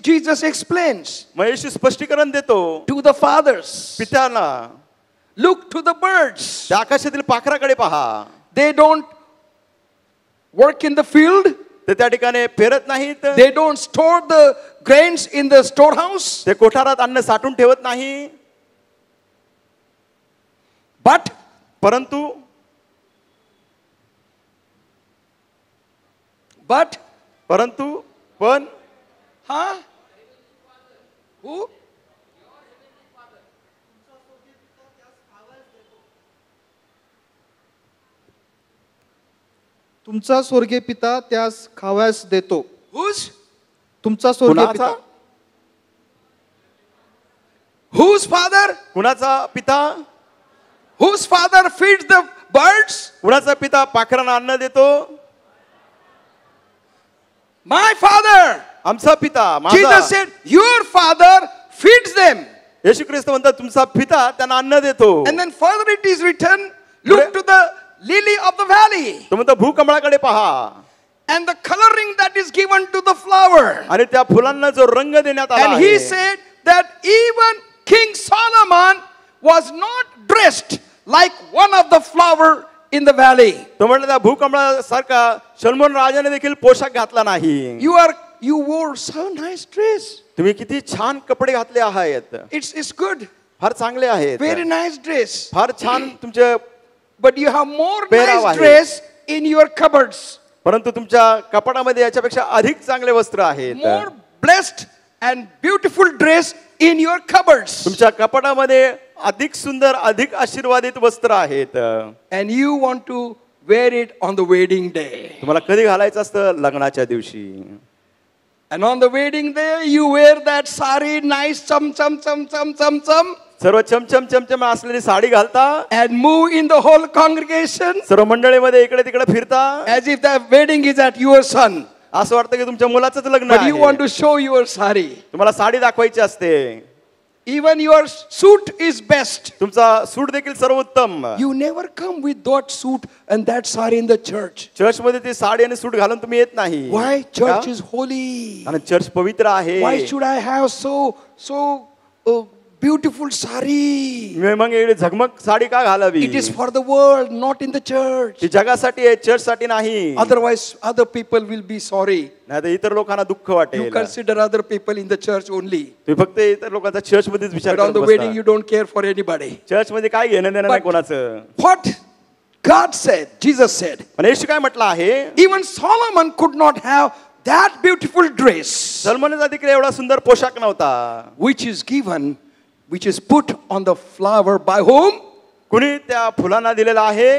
Jesus explains मग येशू स्पष्टीकरण देतो to the fathers, पित्याला. look to the birds. त्या आकाशातील पाखराकडे पहा. They don't work in the field. ते त्या ठिकाणी पेरत नाहीत. They don't store the grains in the storehouse. ते कोठारात अन्न साठवून ठेवत नाही. But परंतु पण who? तुमचा स्वर्गीय पिता त्यास खावयास देतो. Whose? तुमचा स्वर्गीय पिता. Whose father? कुणाचा पिता. Whose father feeds the birds? कुणाचा पिता पाखरांना अन्न देतो. My father. आमचा पिता. Jesus said, your father feeds them. येशू ख्रिस्त म्हणतात तुमचा पिता त्यांना अन्न देतो. And then further it is written, look to the lily of the valley. तो म्हणतो भूकमळाकडे पहा. And the coloring that is given to the flower. आणि त्या फुलांना जो रंग देण्यात आला And he said that even King Solomon was not dressed like one of the flower in the valley. तो म्हणला त्या भूकमळासारखा सलमोन राजाने देखील पोशाख घातला नाही. You are you wore so nice dress. तुम्ही किती छान कपडे घातले आहेत. It's good. फार चांगले आहेत. Very nice dress. फार छान तुमचे, But you have more पेहराव nice आहे. dress in your cupboards. परंतु तुमच्या कपाटामध्ये याच्यापेक्षा अधिक चांगले वस्त्र आहेत. More blessed and beautiful dress in your cupboards. तुमच्या कपाटामध्ये अधिक सुंदर, अधिक आशीर्वादित वस्त्र आहेत. And you want to wear it on the wedding day. तुम्हाला कधी घालायचं असतं? लग्नाच्या दिवशी. And on the wedding day, you wear that sari, nice chum chum chum chum chum chum, सर्व चमचम चमचम असलेली साडी घालता, and move in the whole congregation सर्व मंडळीमध्ये इकडे तिकडे फिरता, as if the wedding is at your son. असं वाटतं की तुमच्या मुलाचंच लग्न But you आहे. want to show your sari. तुम्हाला साडी दाखवायची असते. Even your suit is best. तुमचा सूट देखील सर्वोत्तम. You never come with that suit and that sari in the church. Church मध्ये ती साडी आणि सूट घालून तुम्ही येत नाही. Why? Church का? is holy. आणि चर्च पवित्र आहे. Why should I have so beautiful sari? मग एवढी झगमग साडी का घालावी? It is for the world, not in the church. ती जगासाठी आहे, चर्च साठी नाही. Otherwise, other people will be sorry. नाही तर इतर लोकांना दुःख You वाटेल. consider other people in the church only. तुम्ही फक्त इतर लोकांचा चर्च मध्येच विचार But on the करत wedding, बसता. you don't care for anybody. Church मध्ये काय घेणं देणं नाही But- कोणाचं. What God said, Jesus said, पण येशू काय म्हटलं आहे? even Solomon could not have that beautiful dress सलमानचा देखील एवढा सुंदर पोशाख नव्हता. which is given, which is put on the flower by whom? कुणी त्या फुलांना दिलेला आहे?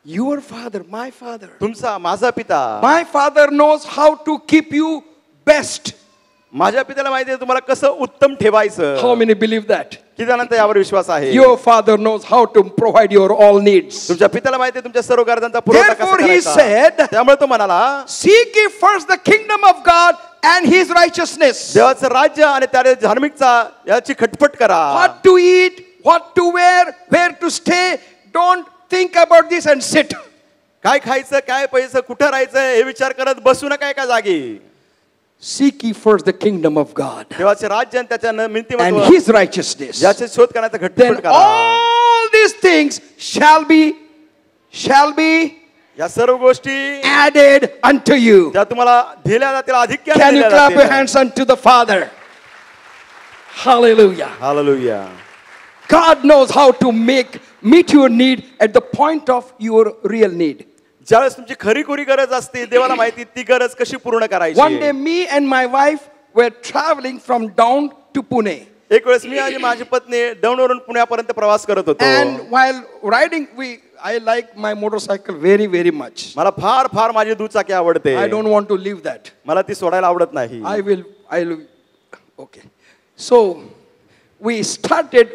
Your father, my father. तुमचा, माझा पिता. My father knows how to keep you best. माझ्या पित्याला माहिती आहे तुम्हाला कसं उत्तम ठेवायचं. How many believe that? किती जणांचा यावर विश्वास आहे? Your father knows how to provide your all needs. तुमच्या पित्याला माहिती आहे तुमच्या सर्व गरजांचा पुरवठा कसा Therefore he करायचा. said, त्यामुळे तो म्हणाला, seek ye first the kingdom of God and his righteousness. देवाचं राज्य आणि त्या धार्मिकचा याची खटपट करा. What to eat, what to wear, where to stay. Don't think about this and sit. काय खायचं, काय पैसे, कुठं राहायचं हे विचार करत बसू नका एका जागी. Seek ye first the kingdom of God देवाचे राज्य आणि त्याच्या and मिळतीमत्व his righteousness. याचे शोध करण्याचा Then खटपट करा. all these things shall be या सर्व गोष्टी added unto you. त्या तुम्हाला दिल्या जातील, अधिक Can you clap your hands unto the Father? Hallelujah. Hallelujah. God knows how to meet your need at the point of your real need. ज्यावेळेस तुमची खरी गरज असते, देवाला माहिती ती गरज कशी पूर्ण One day करायची. me and my wife were traveling from Down to Pune. एक वेळेस मी आणि माझी पत्नी दौंडवरून पुण्यापर्यंत प्रवास करत होतो. And while riding, I like my motorcycle very, very much. मला फार माझी दुचाकी आवडते. I don't want to leave that. मला ती सोडायला आवडत नाही. I'll okay. So we started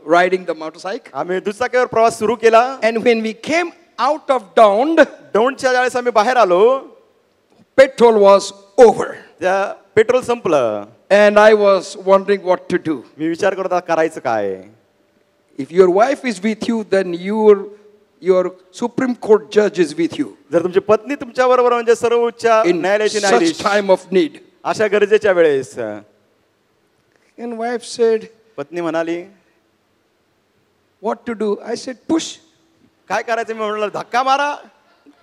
riding the motorcycle. आम्ही दुचाकीवर प्रवास सुरू केला. And when we came out of Down, दौंडच्या ज्यावेळेस आम्ही बाहेर आलो, petrol was over. त्या पेट्रोल संपलं. And I was wondering what to do. मी विचार करत होता करायचं काय. If your wife is with you, then your Supreme Court judge is with you जर तुमची पत्नी तुमच्या बरोबर म्हणजे सर्वोच्च in न्यायालयाची such न्यायाधीश time of need. अशा गरजेच्या वेळेस And wife said, पत्नी म्हणाली, what to do? I said, push. काय करायचं? मी म्हणाल धक्का मारा.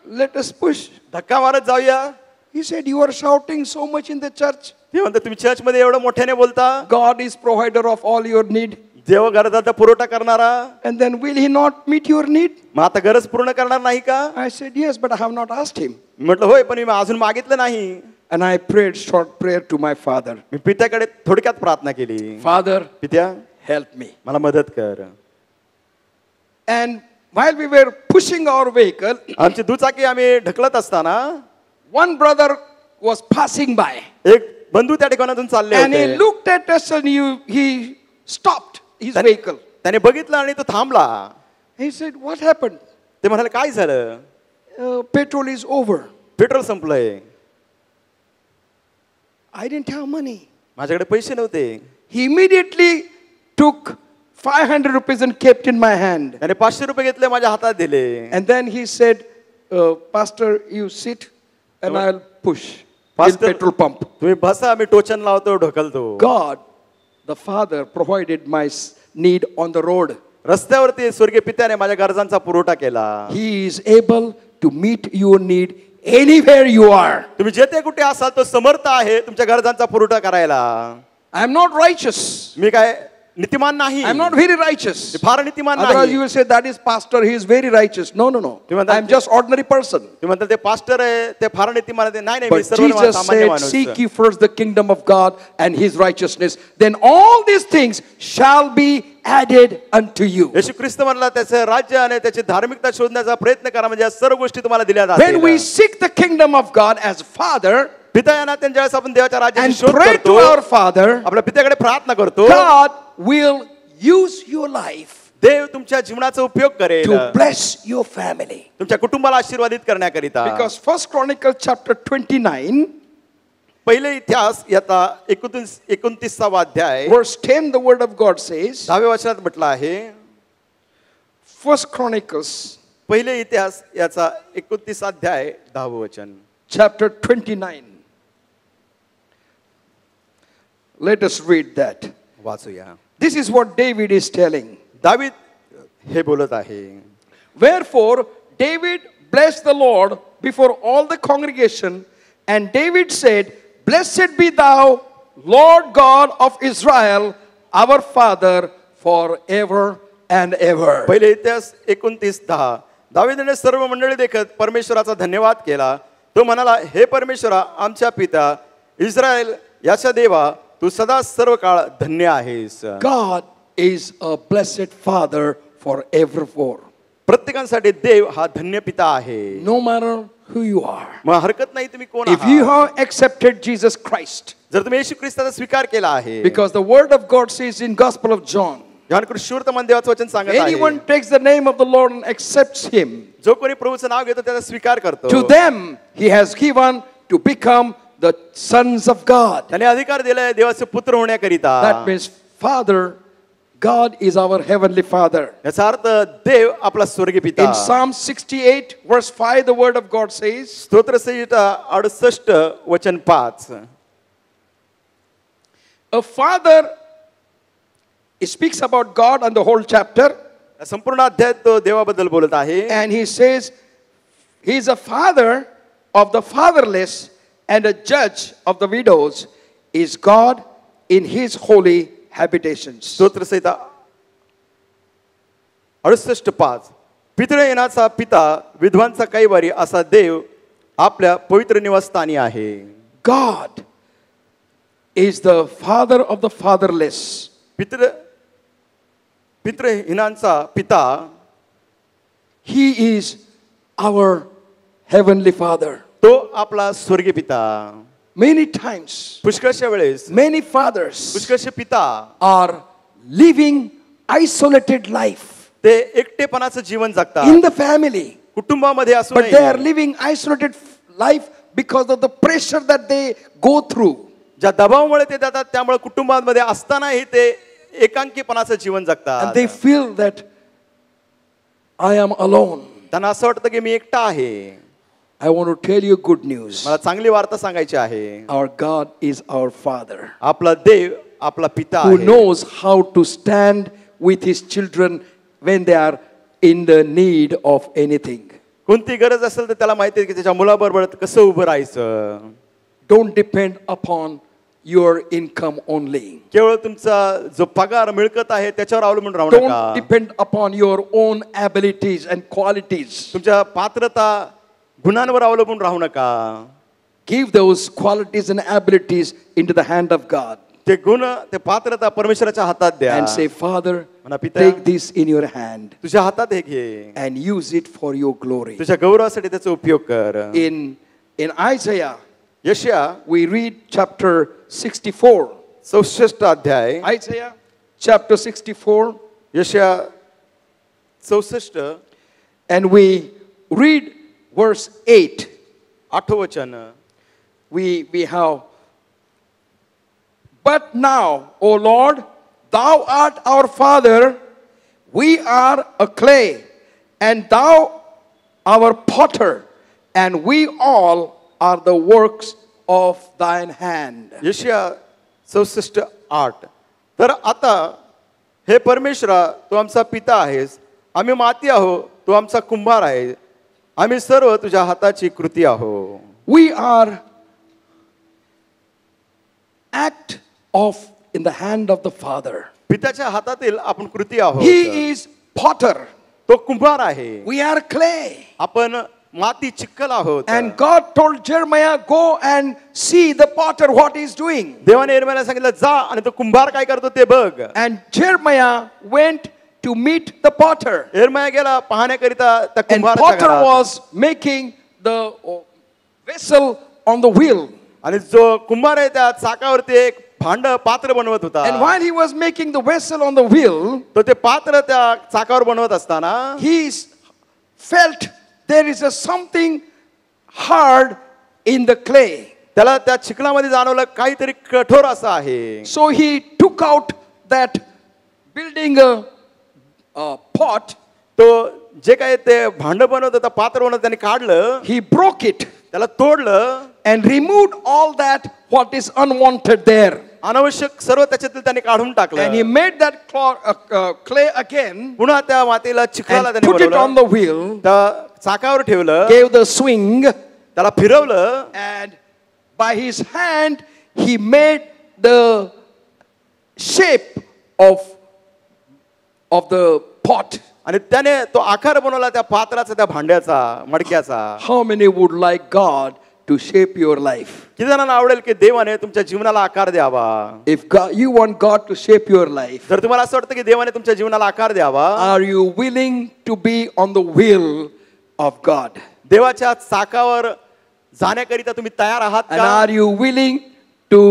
Let us push. धक्का मारत जाऊया. He said, you are shouting so much in the church. ते म्हणतात तुम्ही चर्च मध्ये एवढं मोठ्याने बोलता. God is provider of all your need. देव गरजाचा पुरवठा करणारा. And then will he not meet your need? मग आता गरज पूर्ण करणार नाही का? I said, yes, but I have not asked him. म्हटलं होय, पण मी अजून मागितलं नाही. And I prayed short prayer to my father. मी पित्याकडे थोडक्यात प्रार्थना केली. Father, पित्या, help me. मला मदत कर. And while we were pushing our vehicle, आमची दुचाकी आम्ही ढकलत असताना one brother was passing by. एक बंधू त्या ठिकाणातून चालले And he होते. looked at us and he stopped his vehicle. त्याने बघितलं आणि तो थांबला. He said, what happened? ते म्हणाले काय झालं? Petrol is over. पेट्रोल संपलंय. I didn't have money. माझ्याकडे पैसे नव्हते. He immediately took 500 rupees and kept in my hand. त्याने 500 रुपये घेतले, माझ्या हातात दिले. And then he said, Pastor, you sit and I'll push. Till Pastor, petrol pump. तुम्ही बसा, मी टोचन लावतो, ढकलतो. God, the Father, provided my need on the road. रस्त्यावरती स्वर्गीय पित्याने माझ्या गरजांचा पुरवठा केला. He is able to meet your need anywhere you are. तुम्ही जेथे कुठे असाल तो समर्थ आहे तुमच्या गरजांचा पुरवठा करायला. I am not righteous. मी काय नीतिमान नाही. I am not very righteous. फार नीतिमान Otherwise नाही. you will say that is pastor, he is very righteous. No, no, no. I am just ordinary person. तुम्ही म्हणता ते पास्टर आहे ते फार नीतिमान आहे. नाही नाही मी But सर्व Jesus सामान्य said, माणूस. seek ye first the kingdom of God and his righteousness. Then all these things shall be added unto you. येशू ख्रिस्त म्हणला त्याचे राज्य आणि त्याची धार्मिकता शोधण्याचा प्रयत्न करा म्हणजे या सर्व गोष्टी तुम्हाला दिल्या When we जातील. seek the kingdom of God as Father पिता या नात्याने ज्यावेळेस आपण देवाच्या राज्याची and शोध pray to करतो our Father, आपल्या पित्याकडे प्रार्थना करतो God will use your life देव तुमच्या जीवनाचा उपयोग करेल to bless your family. तुमच्या कुटुंबाला आशीर्वादित करण्याकरिता. Because 1 Chronicles chapter 29, पहिले इतिहास याचा 29वा अध्याय verse 10, the word of God says, 10व्या वचनात म्हटलं आहे. 1 Chronicles पहिले इतिहास याचा 29 अध्याय 10वं वचन. chapter 29. Let us read that. वाचूया. This is what David is telling. दावीद हे बोलत आहे. Wherefore David blessed the Lord before all the congregation, and David said, Blessed be thou, Lord God of Israel, our Father, forever and ever. पहिले इतिहास 29:10 दावीदने सर्व मंडळी देखत परमेश्वराचा धन्यवाद केला. तो म्हणाला, हे परमेश्वरा आमच्या पिता इस्रायल याच्या देवा तू सदा सर्व काळ धन्य आहेस. God is a blessed Father forevermore. प्रत्येकासाठी देव हा धन्य पिता आहे. No matter who you are. मग हरकत नाही तुम्ही कोण If you आहात. have accepted Jesus Christ, जर तुम्ही येशू ख्रिस्ताचा स्वीकार केला आहे. because the word of God says in Gospel of John, ध्यान करून शुद्धमन देवाचं वचन सांगत anyone आहे. takes the name of the Lord and accepts him, जो कोणी प्रभूचं नाव घेतो त्याचा स्वीकार करतो. to them he has given to become the sons of God. त्याने अधिकार दिलाय देवाचे पुत्र होण्याकरिता. That means Father, God is our heavenly Father. याचा अर्थ देव आपला स्वर्गीय पिता. In Psalm 68 verse 5 the word of God says, स्तोत्रसंहिता 68 वचन 5. a father, it speaks about God and the whole chapter, संपूर्ण अध्याय तो देवाबद्दल बोलत आहे. and he says he is a father of the fatherless and a judge of the widows is God in his holy habitations. स्तोत्रसंहिता 68:5 पितृ येण्याचा पिता विधवांचा कैवारी असा देव आपल्या पवित्र निवासस्थानी आहे. God is the father of the fatherless. पितृहीनांचा पिता He is our heavenly Father. तो आपला स्वर्गीय पिता. Many times, पुष्कळशा वेळेस many fathers पुष्कळशे पिता are living isolated life ते एकटेपणाचं जीवन जगतात. in the family, कुटुंबामध्ये but they are असून living isolated life because of the pressure that they go through. ज्या दबावामुळे ते जातात त्यामुळे कुटुंबामध्ये असतानाही ते एकांकीपणाचं जीवन जगतात. And they feel that I am alone. त्यांना असं वाटतं की मी एकटा आहे. I want to tell you good news. मला चांगली वार्ता सांगायची आहे. Our God is our Father आपला देव आपला पिता who आहे. knows how to stand with his children when they are in the need of anything. कोणती गरज असेल तर त्याला माहिती आहे की त्याच्या मुलाबरोबर कसं उभं राहायचं. Don't depend upon your income only. केवळ तुमचा जो पगार मिळकत आहे त्याच्यावर अवलंबून राहू Don't नका. depend upon your own abilities and qualities. तुमच्या पात्रता गुणांवर अवलंबून राहू नका. Give those qualities and abilities into the hand of God ते गुण ते पात्रता परमेश्वराच्या हातात द्या. and say, Father, म्हणा, पिता, take this in your hand तुझ्या हातात हे घे and use it for your glory. तुझ्या गौरवासाठी त्याचा उपयोग कर. In Isaiah, यशया we read chapter 64. 64 अध्याय. Isaiah chapter 64, यशया 64 and we read verse 8. 8 वचन. We have, but now, O Lord, thou art our Father, we are a clay, and thou our potter, and we all are the works of thine hand. यशया 64:8 तर आता हे परमेश्वरा तू आमचा पिता आहेस, आम्ही माती आहो, तू आमचा कुंभार आहे. आम्ही सर्व तुझ्या हाताची कृती आहो. We are act of in the hand of the Father. पित्याच्या हातातील आपण कृती आहोत. He is potter. तो कुंभार आहे. We are clay. आपण माती चिखल आहोत. And God told Jeremiah, go and see the potter what he's doing. देवाने यिर्मयाला सांगितलं जा आणि तो कुंभार काय करतो ते बघ. And Jeremiah went to meet the potter. यिर्मया गेला पाहण्याकरिता त्या And कुंभाराच्या potter घरात. was making the vessel on the wheel. आणि जो कुंभार आहे त्या चाकावरती एक भांड पात्र बनवत होता. And while he was making the vessel on the wheel, तो ते पात्र त्या चाकावर बनवत असताना he felt there is a something hard in the clay. त्याला त्या चिखलामध्ये जाणवलं काहीतरी कठोर असं आहे. So he took out that building a pot. तो जे काही ते भांड बनवत होता पात्र बनवत त्याने काढलं. He broke it त्याला तोडलं and removed all that what is unwanted there. अनावश्यक सर्व त्याच्यातील त्याने काढून And he टाकलं. made that clay again पुन्हा त्या मातीला चिखलाला and त्याने put it on बनवलं. the wheel, त्या चाकावर ठेवलं. gave the swing, त्याला फिरवलं. and by his hand he made the shape of the pot. आणि त्याने तो आकार बनवला त्या पात्राचा त्या भांड्याचा मडक्याचा. How many would like God to shape your life? किती जणांना आवडेल की देवाने तुमच्या जीवनाला आकार द्यावा. If you want God to shape your life, जर तुम्हाला असं वाटतं की देवाने तुमच्या जीवनाला आकार द्यावा, are you willing to be on the wheel of God? देवाच्या चाकावर जाण्याकरिता तुम्ही तयार आहात And का? are you willing to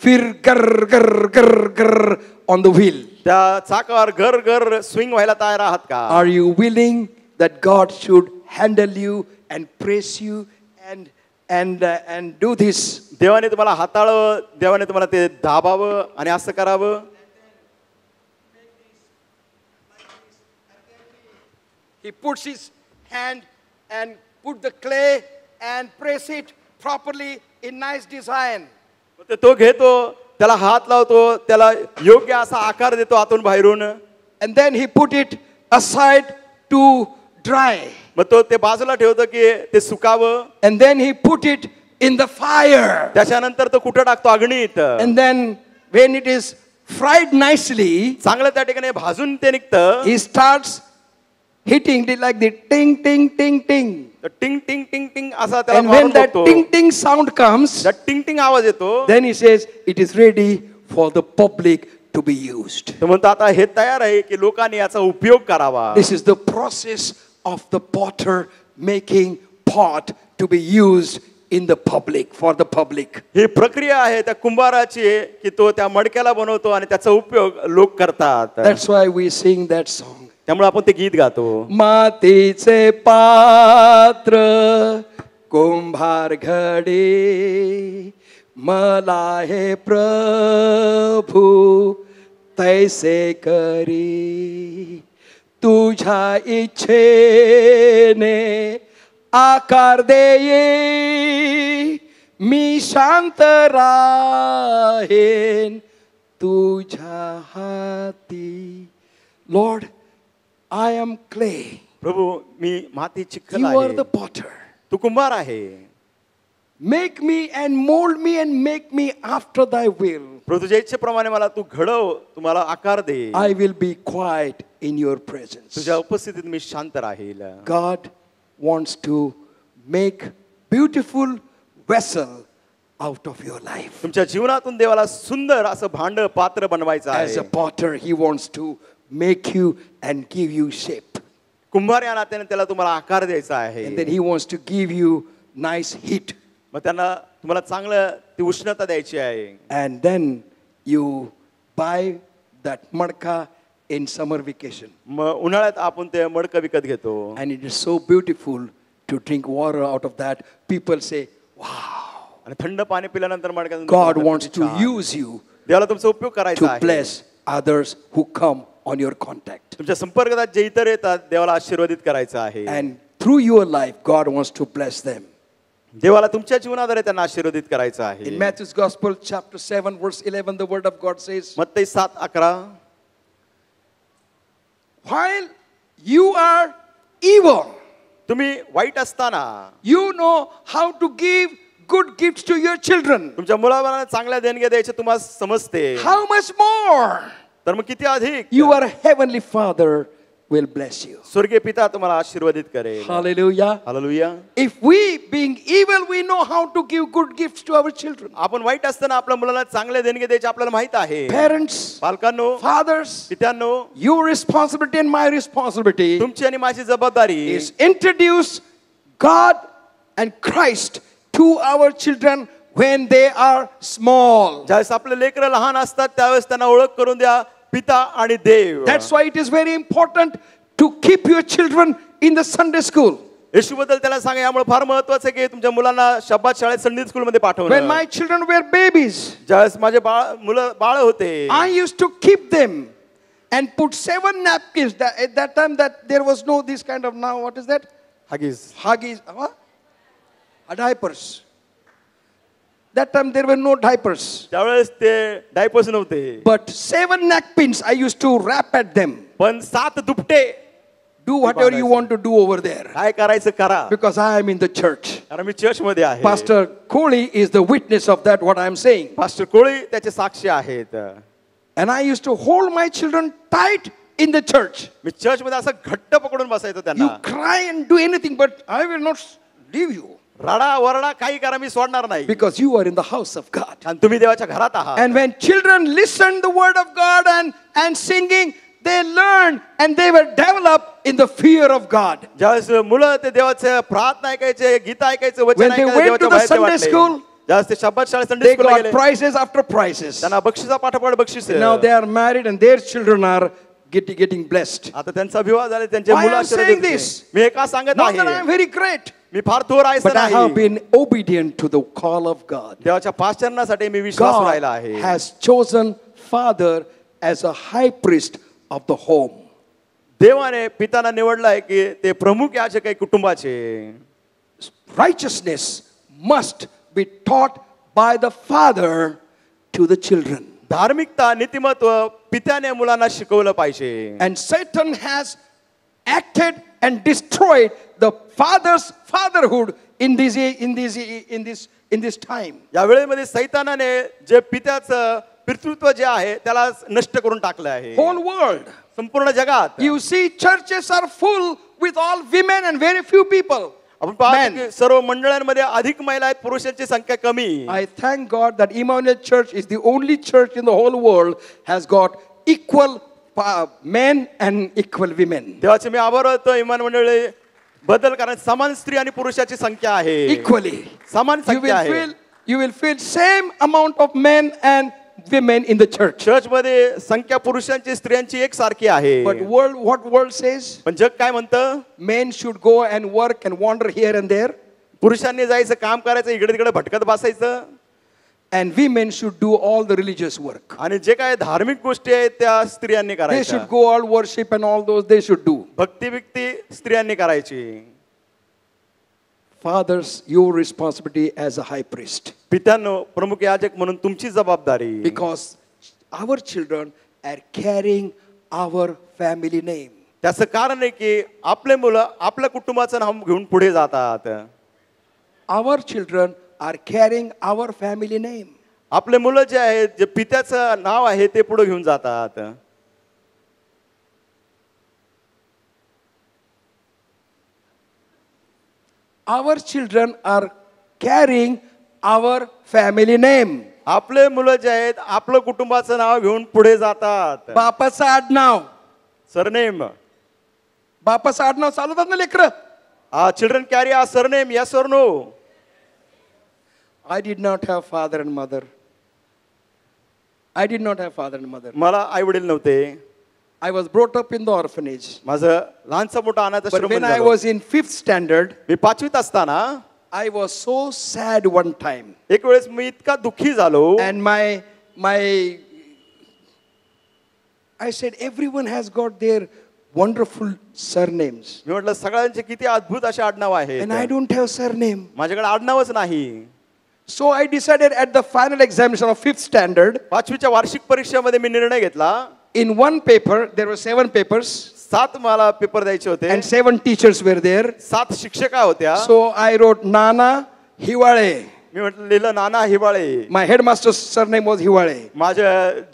fir grr grr grr grr on the wheel? त्या चाकावर गर गर स्विंग व्हायला तयार आहात का? Are you willing that God should handle you and praise you and do this? देवाने तुम्हाला हाताळावं, देवाने तुम्हाला ते दाबावं आणि असं करावं. He puts his hand and put the clay and press it properly in nice design. तो घेतो, त्याला हात लावतो, त्याला योग्य असा आकार देतो आतून बाहेरून. And then he put it aside to dry. मग तो ते बाजूला ठेवतो की ते सुकावं. And then he put it in the fire. त्याच्यानंतर तो कुठं टाकतो? अग्नीत. And then when it is fried nicely, चांगलं त्या ठिकाणी भाजून ते निघतं. he starts hitting it like the ting ting ting ting. टिंग टिंग टिंग टिंग असा त्याला And मारून when that बघतो. ting ting sound comes, त्या टिंग टिंग आवाज येतो. then he says it is ready for the public to be used. तो म्हणतो आता हे तयार आहे की लोकांनी याचा उपयोग करावा. This is the process of the potter making pot to be used in the public, for the public. ही प्रक्रिया आहे त्या कुंभाराची की तो त्या मडक्याला बनवतो आणि त्याचा उपयोग लोक करतात. That's why we sing that song. त्यामुळे आपण ते गीत गातो. मातीचे पात्र कुंभार घडे मला हे प्रभू तैसे करी तुझ्या इच्छेने आकार देई मी शांत राहेन तुझ्या हाती. Lord, I am clay. प्रभू मी माती चिखल You are आहे. the potter. तू कुंभार आहे. Make me and mold me and make me after thy will. प्रभू तुझ्या इच्छेप्रमाणे मला तू घडव, तुम्हाला आकार दे. I will be quiet in your presence. तुझ्या उपस्थितीत मी शांत राहील. God wants to make beautiful vessel out of your life. तुमच्या जीवनातून देवाला सुंदर असं भांड पात्र बनवायचं As आहे. a potter, he wants to make you and give you shape. कुंभार या नात्याने त्याला तुम्हाला आकार द्यायचा आहे. And then he wants to give you nice heat. मग त्यांना तुम्हाला चांगलं ती उष्णता द्यायची आहे. And then you buy that madka in summer vacation. मग उन्हाळ्यात आपण ते मडकं विकत घेतो. And it is so beautiful to drink water out of that. People say, wow. आणि थंड पाणी पिल्यानंतर मडक्यातून God wants to use you देवाला तुमचा उपयोग करायचा to आहे. bless others who come on your contact. तुमच्या संपर्कात जे इतर येतात देवाला आशीर्वादित करायचं आहे. And through your life, God wants to bless them. देवाला तुमच्या जीवनाद्वारे त्यांना आशीर्वादित करायचं आहे. In Matthew's Gospel, chapter 7, verse 11, the word of God says, मत्ती 7:11 while you are evil, तुम्ही वाईट असताना you know how to give good gifts to your children. तुमच्या मुलाबाळांना चांगल्या देणग्या द्यायचे तुम्हाला समजते, How much more तर मग किती अधिक your heavenly Father will bless you. स्वर्गीय पिता तुम्हाला आशीर्वादित करेल. Hallelujah. Hallelujah. If we, being evil, we know how to give good gifts to our children. आपण वाईट असताना आपल्या मुलांना चांगले देणगे द्यायचे आपल्याला माहित आहे. Parents, पालकांनो, fathers, पित्यांनो, your responsibility and my responsibility तुमची आणि माझी जबाबदारी is introduce God and Christ to our children when they are small. ज्यावेळेस आपले लेकरं लहान असतात त्यावेळेस त्यांना ओळख करून द्या पिता आणि देव. That's why it is very important to keep your children in the Sunday school. येशूबद्दल त्याला सांगा, यामुळे फार महत्त्वाचं आहे की तुमच्या मुलांना शब्बात शाळेत संडे स्कूल मध्ये When पाठवणं. my children were babies, ज्यावेळेस माझे मुलं बाळ होते, I used to keep them and put 7 napkins. At that time, that there was no this kind of, now what is that? Huggies, what? Diapers. That time there were no diapers. त्यावेळेस ते डायपर्स नव्हते, But 7 napkins I used to wrap at them. पण 7 दुपटे. Do whatever you want to do over there. काय करायचं करा, Because I am in the church. कारण मी चर्च मध्ये आहे. Pastor Kohli is the witness of that, what I am saying. Pastor Koli त्याचे साक्षी आहेत. And I used to hold my children tight in the church. Me church मध्ये असं घट्ट पकडून बसायचो You त्यांना. cry and do anything, but I will not leave you. रडा वरडा काही करा, मी सोडणार नाही, Because you are in the house of God. आणि तुम्ही देवाच्या घरात आहात. And when children listen the word of God and singing, they learn and they will develop in the fear of God. ज्यावेळेस मुलं ते देवाचे प्रार्थना ऐकायचे, गीत ऐकायचे, वचन When they ऐकायचे, went देवाच्या to the बाहेरचे Sunday वाटले. school, ज्यावेळेस ते शब्दात शाळेत संडे They स्कूलला got गेले, prizes after prizes. त्यांना बक्षिसा पाठोपाठ बक्षीस. And now they are married and their children are getting blessed. आता त्यांचा विवाह झाले, त्यांचे Why I मुलं am आशीर्वादित saying झाले. this? मी हे का सांगत Not that I am आहे, very great, मी फार थोर आहे असं but I have नाही. been obedient to the call of God. देवाच्या पाश्चर्यासाठी मी विश्वास God राहिला आहे. has chosen father as a high priest of the home. देवाने पिताना निवडलाय की ते प्रमुख याजक आहे कुटुंबाचे. Righteousness must be taught by the father to the children. धार्मिकता, नीतिमत्व पित्याने मुलांना शिकवलं पाहिजे. And Satan has acted and destroyed the father's fatherhood in this time. या वेळेमध्ये सैतानाने जे पित्याचं पितृत्व जे आहे त्याला नष्ट करून टाकलं आहे. Whole world. संपूर्ण जगात You see, churches are full with all women and very few people. आपण पाहतो Men. की सर्व मंडळांमध्ये अधिक महिला आहेत, पुरुषांची संख्या कमी. I thank God that Emmanuel Church is the only church in the whole world has got equal men and equal women. देवाचे मी आभार मानतो इमान मंडळी बदल, कारण समान स्त्री आणि पुरुषाची संख्या आहे. Equally. समान You संख्या आहे. will feel same amount of men and women in the church. Church मध्ये संख्या पुरुषांची स्त्रियांची एक सारखी आहे. But what world says? पण जग काय म्हणतं, Men should go and work and wander here and there. पुरुषांनी जायचं, काम करायचं, इकडे तिकडे भटकत बसायचं, And women should do all the religious work. आणि जे काय धार्मिक गोष्टी आहेत त्या स्त्रियांनी They करायच्या. should go all worship and all those they should do. भक्ती बिक्ती स्त्रियांनी करायची. Fathers, your responsibility as a high priest. पित्यांनो, प्रमुख याजक म्हणून तुमची जबाबदारी. Because our children are carrying our family name. त्याचं कारण आहे की आपले मुलं आपल्या कुटुंबाचं नाव घेऊन पुढे जातात. Our children are carrying our family name. आपले मुलं जे आहेत, जे पित्याचं नाव आहे ते पुढे घेऊन जातात. Our children are carrying our family name. आपले मुलं जे आहेत आपलं कुटुंबाचं नाव घेऊन पुढे जातात. बापाचं आडनाव. सरनेम. बापाचं आडनाव चालवतात ना लेकरं. Children carry a surname, yes or no? I did not have father and mother. I did not have father and mother. मला आई वडील नव्हते. I was brought up in the orphanage. माझं लहानसा मोठा अनाथ But आश्रम when I झालं. was in 5th standard, मी 5वीत असताना I was so sad one time. एक वेळेस मी इतका दुःखी झालो, And I said, everyone has got their wonderful surnames. मी म्हटलं सगळ्यांचे किती अद्भुत असे आडनाव आहेत, And I don't have surname. माझ्याकडे आडनावच नाही. So I decided at the final examination of 5th standard, 5वीच्या वार्षिक परीक्षेमध्ये मी निर्णय घेतला. in one paper, there were 7 papers. 7 मला पेपर द्यायचे होते. and 7 teachers were there. 7 शिक्षिका होत्या. So I wrote Nana Hiwale. मी म्हटलं लिहिलं नाना Hiwale. My headmaster's surname was Hiwale. माझे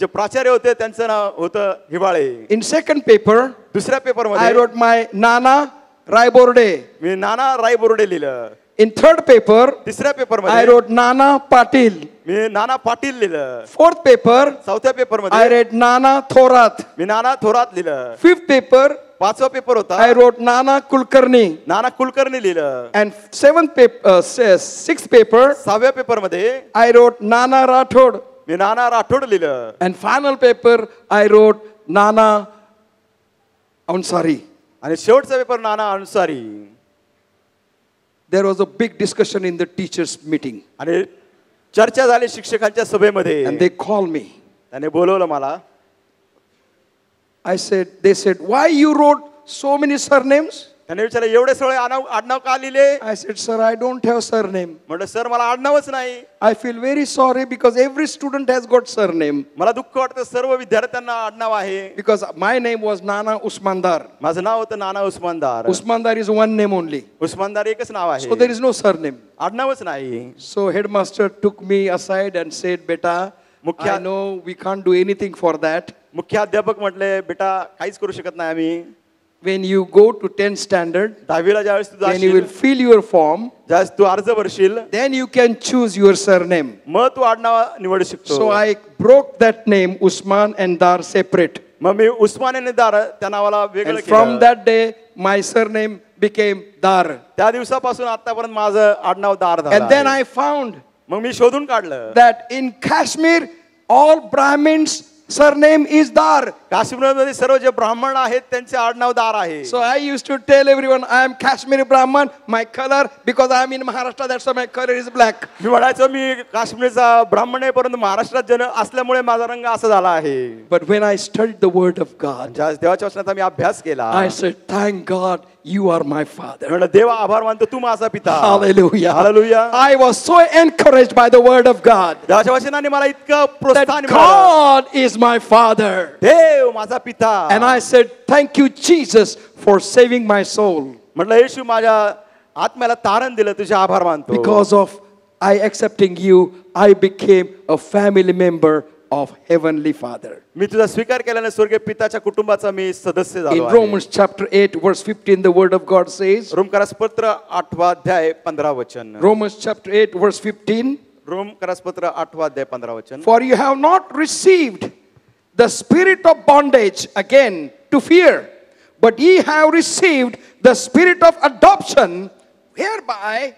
जे प्राचार्य होते त्यांचं नाव होतं हिवाळे. In second paper, दुसऱ्या पेपर I मध्ये wrote my Nana Raiborde. मी नाना रायबोर्डे लिहिलं. In third paper, तिसऱ्या पेपर I मध्ये wrote Nana Patil. मी नाना पाटील लिहिलं. Fourth paper, चौथ्या पेपर I मध्ये read Nana Thorat. मी नाना थोरात लिहिलं. Fifth paper, 5वा पेपर होता I wrote Nana Kulkarni. नाना कुलकर्णी लिहिलं. And sixth paper, 6व्या पेपर मध्ये I wrote Nana Rathod. मी नाना राठोड लिहिलं. And final paper, I wrote Nana Ansari. आणि शेवटचा paper Nana Ansari. There was a big discussion in the teachers' meeting. आणि चर्चा झाली शिक्षकांच्या सभेमध्ये. And they called me. त्याने बोलवलं मला. They said, why you wrote so many surnames? त्याने विचारलं एवढे सगळे आडनाव का लिहिले. I said, sir, I don't have surname. म्हटलं सर मला आडनावच नाही. I feel very sorry because every student has got surname. मला दुःख वाटतं सर्व विद्यार्थ्यांना आडनाव आहे. Because my name was Nana Usmandar. माझं नाव होतं नाना उस्मानदार. Usmandar is one name only. उस्मानदार एकच नाव आहे. So there is no surname. आडनावच नाही. So headmaster took me aside and said, beta, I know we can't do anything for that. मुख्याध्यापक म्हटले बेटा काहीच करू शकत नाही आम्ही. When you go to 10th standard, 10वीला ज्यावेळेस तू then you will जाशील, fill your form, ज्यावेळेस तू अर्ज भरशील, then you can choose your surname. मग तू आडनाव निवडू शकतो. So I broke that name, Usman and Dar, separate. मग मी उस्मान आणि दार त्या नावाला वेगळं And from केलं. that day, my surname became Dar. त्या दिवसापासून आतापर्यंत माझं आडनाव दार And then झालं. I found मग मी शोधून काढलं that in Kashmir, all Brahmins' surname is Dar. काश्मीरमध्ये सर्व जे ब्राह्मण आहेत त्यांचे आडनाव दार आहे. So I used to tell everyone, I am Kashmiri Brahman, my color, because I am in Maharashtra, that's why my color is black. मी म्हणायचो मी काश्मीरचा ब्राह्मण आहे परंतु महाराष्ट्रात जन्म असल्यामुळे माझा रंग असा झाला आहे. But when I studied the word of God, ज्या देवाच्या वचनाचा मी अभ्यास केला, I said, thank God, you are my father. म्हणलं देवा आभार मानतो तू माझा पिता. Hallelujah. Hallelujah. I was so encouraged by the word of God देवाच्या वचनाने मला इतकं प्रोत्साहन that मिळालं. God is my father. देव माझा पिता. And I said, thank you, Jesus, for saving my soul. म्हटलं येशू माझ्या आत्म्याला तारण दिलं तुझे आभार मानतो. Because of I accepting you, I became a family member of Heavenly Father. मी तुझा स्वीकार केल्याने स्वर्गीय पिताच्या कुटुंबाचा मी सदस्य झालो In आहे. Romans chapter 8, verse 15, the word of God says, रोमकरासपत्र 8वा अध्याय 15 वचन. Romans chapter 8, verse 15, रोमकरासपत्र 8वा अध्याय 15 वचन. for you have not received the spirit of bondage again to fear, but ye have received the spirit of adoption, whereby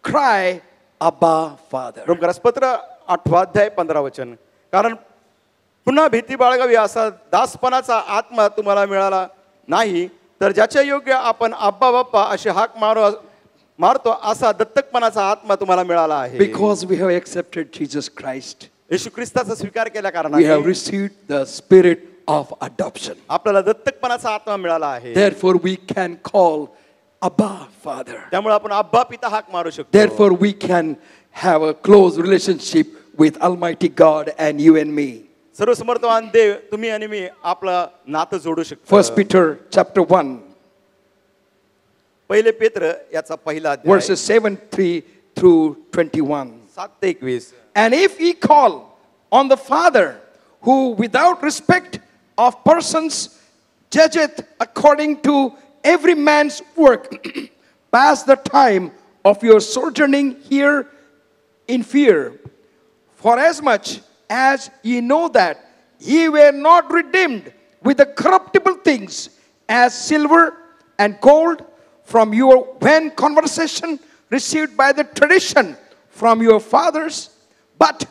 cry, Abba, Father. रोमकरासपत्र 8वा अध्याय 15 वचन. कारण पुन्हा भीती बाळगावी असा दासपणाचा आत्मा तुम्हाला मिळाला नाही, तर ज्याच्या योग्य आपण अब्बा बाप्पा अशी हाक मारतो असा दत्तकपणाचा आत्मा तुम्हाला मिळाला आहे. Because we have accepted Jesus Christ, येशू ख्रिस्ताचा स्वीकार केल्या we have कारणाने received the spirit of adoption. आपल्याला दत्तकपणाचा आत्मा मिळाला आहे. Therefore, we can call Abba, Father. त्यामुळे आपण अब्बा पिता हाक मारू शकतो. Therefore, we can have a close relationship with Almighty God and you and me. सर्व समर्थवान देव तुम्ही आणि मी आपलं नातं जोडू शकतो. 1 Peter chapter 1, पहिले पेत्र याचा पहिला अध्याय verses 7:3 through 21. 7 ते 21. And if ye call on the Father, who without respect of persons judgeth according to every man's work, pass the time of your sojourning here in fear. Forasmuch as ye know that ye were not redeemed with the corruptible things as silver and gold from your vain conversation received by the tradition from your fathers, but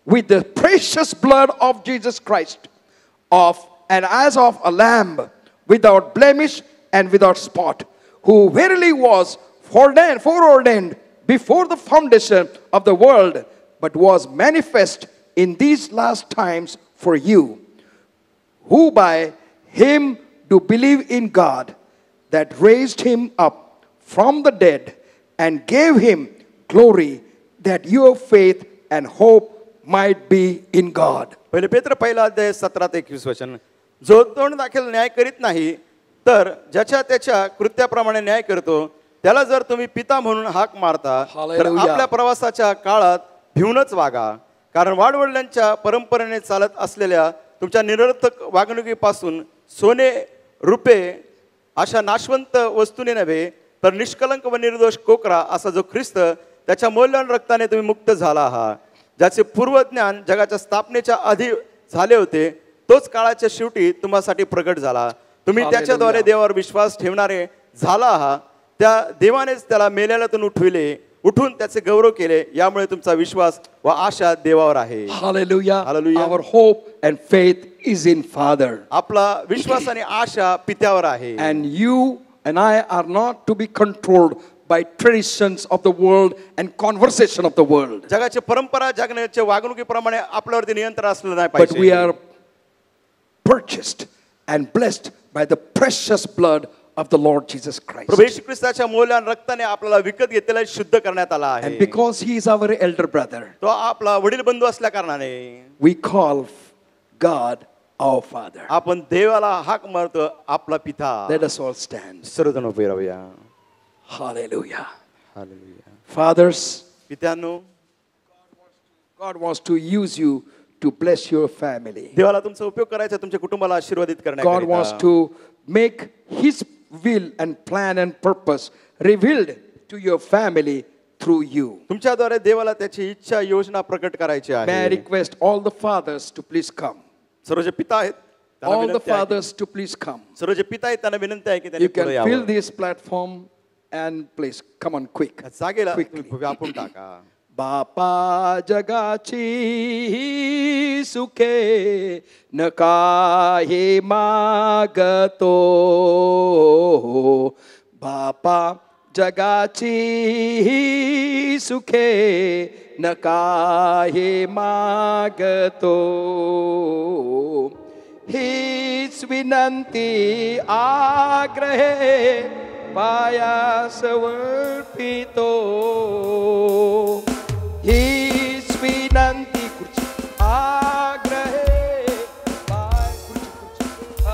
with the precious blood of Jesus Christ, and as of a lamb without blemish and without spot, who verily was foreordained before the foundation of the world, but was manifest in these last times for you, who by him do believe in God, that raised him up from the dead and gave him glory, that your faith and hope might be in God. पहिले पेत्र पहिला अध्याय 17 ते 21 वचन. जो तोंड दाखल न्याय करीत नाही तर ज्याच्या त्याच्या कृत्याप्रमाणे न्याय करतो त्याला जर तुम्ही पिता म्हणून हाक मारता तर Hallelujah. आपल्या प्रवासाच्या काळात भिवूनच वागा. कारण वाडवडिलांच्या परंपरेने चालत असलेल्या तुमच्या निरर्थक वागणुकीपासून सोने रुपे अशा नाशवंत वस्तूने नव्हे तर निष्कलंक व निर्दोष कोकरा असा जो ख्रिस्त त्याच्या मौल्यवान रक्ताने तुम्ही मुक्त झाला आहात, ज्याचे पूर्वज्ञान जगाच्या स्थापनेच्या आधी झाले होते, तोच काळाच्या शेवटी तुम्हासाठी प्रगट झाला. तुम्ही त्याच्याद्वारे देवावर विश्वास ठेवणारे झाला आहात. त्या देवानेच त्याला मेलेल्यातून उठून त्याचे गौरव केले. यामुळे तुमचा विश्वास व आशा देवावर आहे. Hallelujah. Hallelujah. Our hope and faith is in Father. आपला विश्वास आणि आशा पित्यावर आहे. And you and I are not to be controlled by traditions of the world and conversation of the world. जगाची परंपरा जगण्याच्या वागणुकीप्रमाणे आपल्यावरती नियंत्रण असलं नाही But we पाहिजे. are purchased and blessed by the precious blood of the Lord Jesus Christ. प्रभू येशू ख्रिस्ताच्या मौल्यवान रक्ताने आपल्याला विकत घेतलेला शुद्ध करण्यात आला And आहे. because he is our elder brother, तो आपला वडील बंधू असल्या कारणाने we call God our Father. आपण देवाला हाक मारतो आपला पिता. Let us all stand. सर्वजण उभे राहूया. Hallelujah. Hallelujah. Fathers, पित्यांनो, God wants to use you to bless your family. देवाला तुमचा उपयोग करायचा तुमच्या कुटुंबाला आशीर्वादित God wants करण्याकरिता. to make his will and plan and purpose revealed to your family through you. तुमच्याद्वारे देवाला त्याची इच्छा योजना प्रकट करायची May I आहे. request all the fathers to please come. सर्व जे पिता आहेत त्यांना All the विनंती आहे की- fathers to please come. सर्व जे पिता आहेत त्यांना विनंती आहे की त्यांनी You can पुढे fill यावं. this platform and please come on quick. जागेला Quickly. तुम्ही व्यापून टाका. बापा जगाची सुखे न काही मागतो, बापा जगाची सुखे न काही मागतो, हीच विनंती आग्रहे पायास वळपितो, हीच विनंती आग्रहे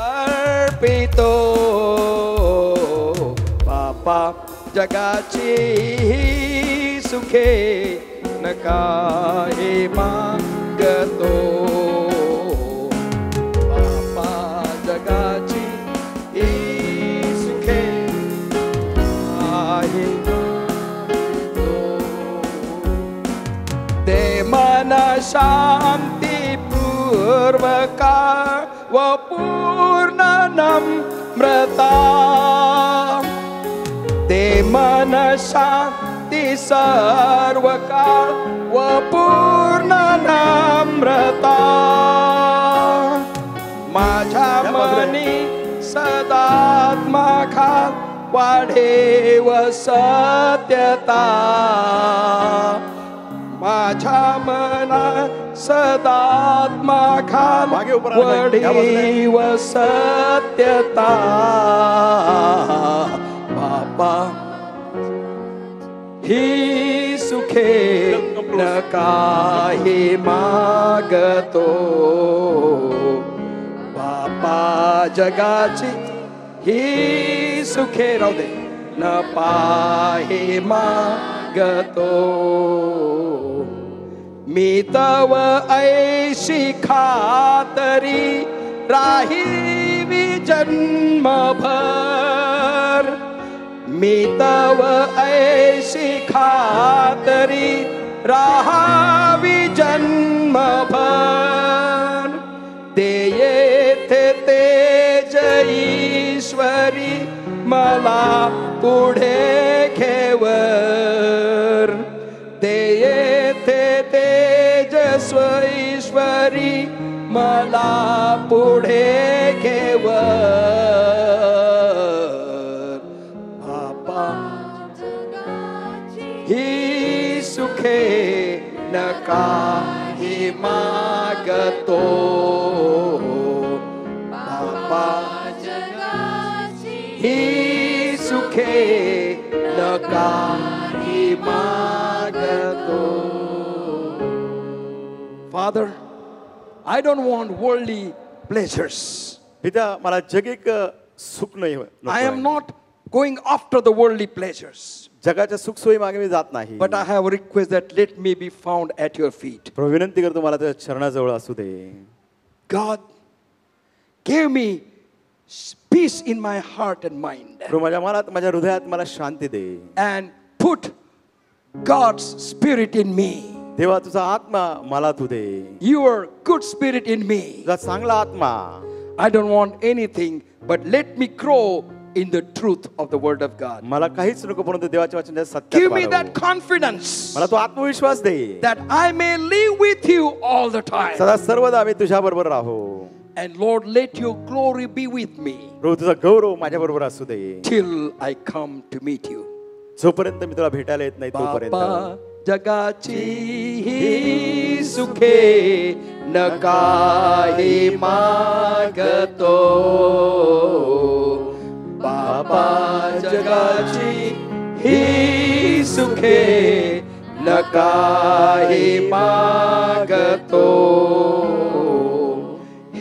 अर्पितो, बापा जगाची सुखे न काही मागतो, बापा जगाची सुखे आहे ते मन शांती पूर्वका व पूर्ण नम्रता, ते मन शांती सर्व काळ व पूर्ण नम्रता, माझ्या मनी सदात्मा खाल वाढे व सत्यता, माझ्या मना सदात्मा खाल मागे उभं राहा. वढे व सत्यता, बापा ही सुखे न काही मागतो, बापा जगाची ही सुखे राहू दे न पाहे मागतो, मी तव ऐशी खातरी राहीवी जन्मभर, मी तव ऐशी खातरी राहावी जन्मभर, ते येथे तेज ईश्वरी मला पुढे घेवर, ते येथे तेजस्व ईश्वरी मला पुढे घेवर, बापा ही सुखे न काही मागतो, बापा ही सुखे न काही मागतो. Father, I don't want worldly pleasures. पिता मला जगिक सुख नाही I am not going after the worldly pleasures. जगाच्या सुखसोयी मागे मी जात नाही. But I have a request that let me be found at your feet. प्रभू विनंती करतो मला तुझ्या चरणाजवळ असू दे. God, give me peace in my heart and mind. प्रभू माझ्या मनात माझ्या हृदयात मला शांती दे. And put God's spirit in me. देवा तुझा आत्मा मला तू दे. Your good spirit in me. तुझा चांगला आत्मा. I don't want anything, but let me grow in the truth of the word of God. मला काहीच नको परंतु देवाच्या वचनाच्या सत्यात Give me वाढव. that confidence मला तो आत्मविश्वास दे. that I may live with you all the time. सदा सर्वदा मी तुझ्या बरोबर राहो. And Lord, let your glory be with me प्रभू तुझा गौरव माझ्या बरोबर असू दे. till I come to meet you. जोपर्यंत मी तुला भेटायला येत नाही बापा तोपर्यंत जगाची ही सुखे न काही मागतो. बापा जगाची ही सुखे न काही मागतो.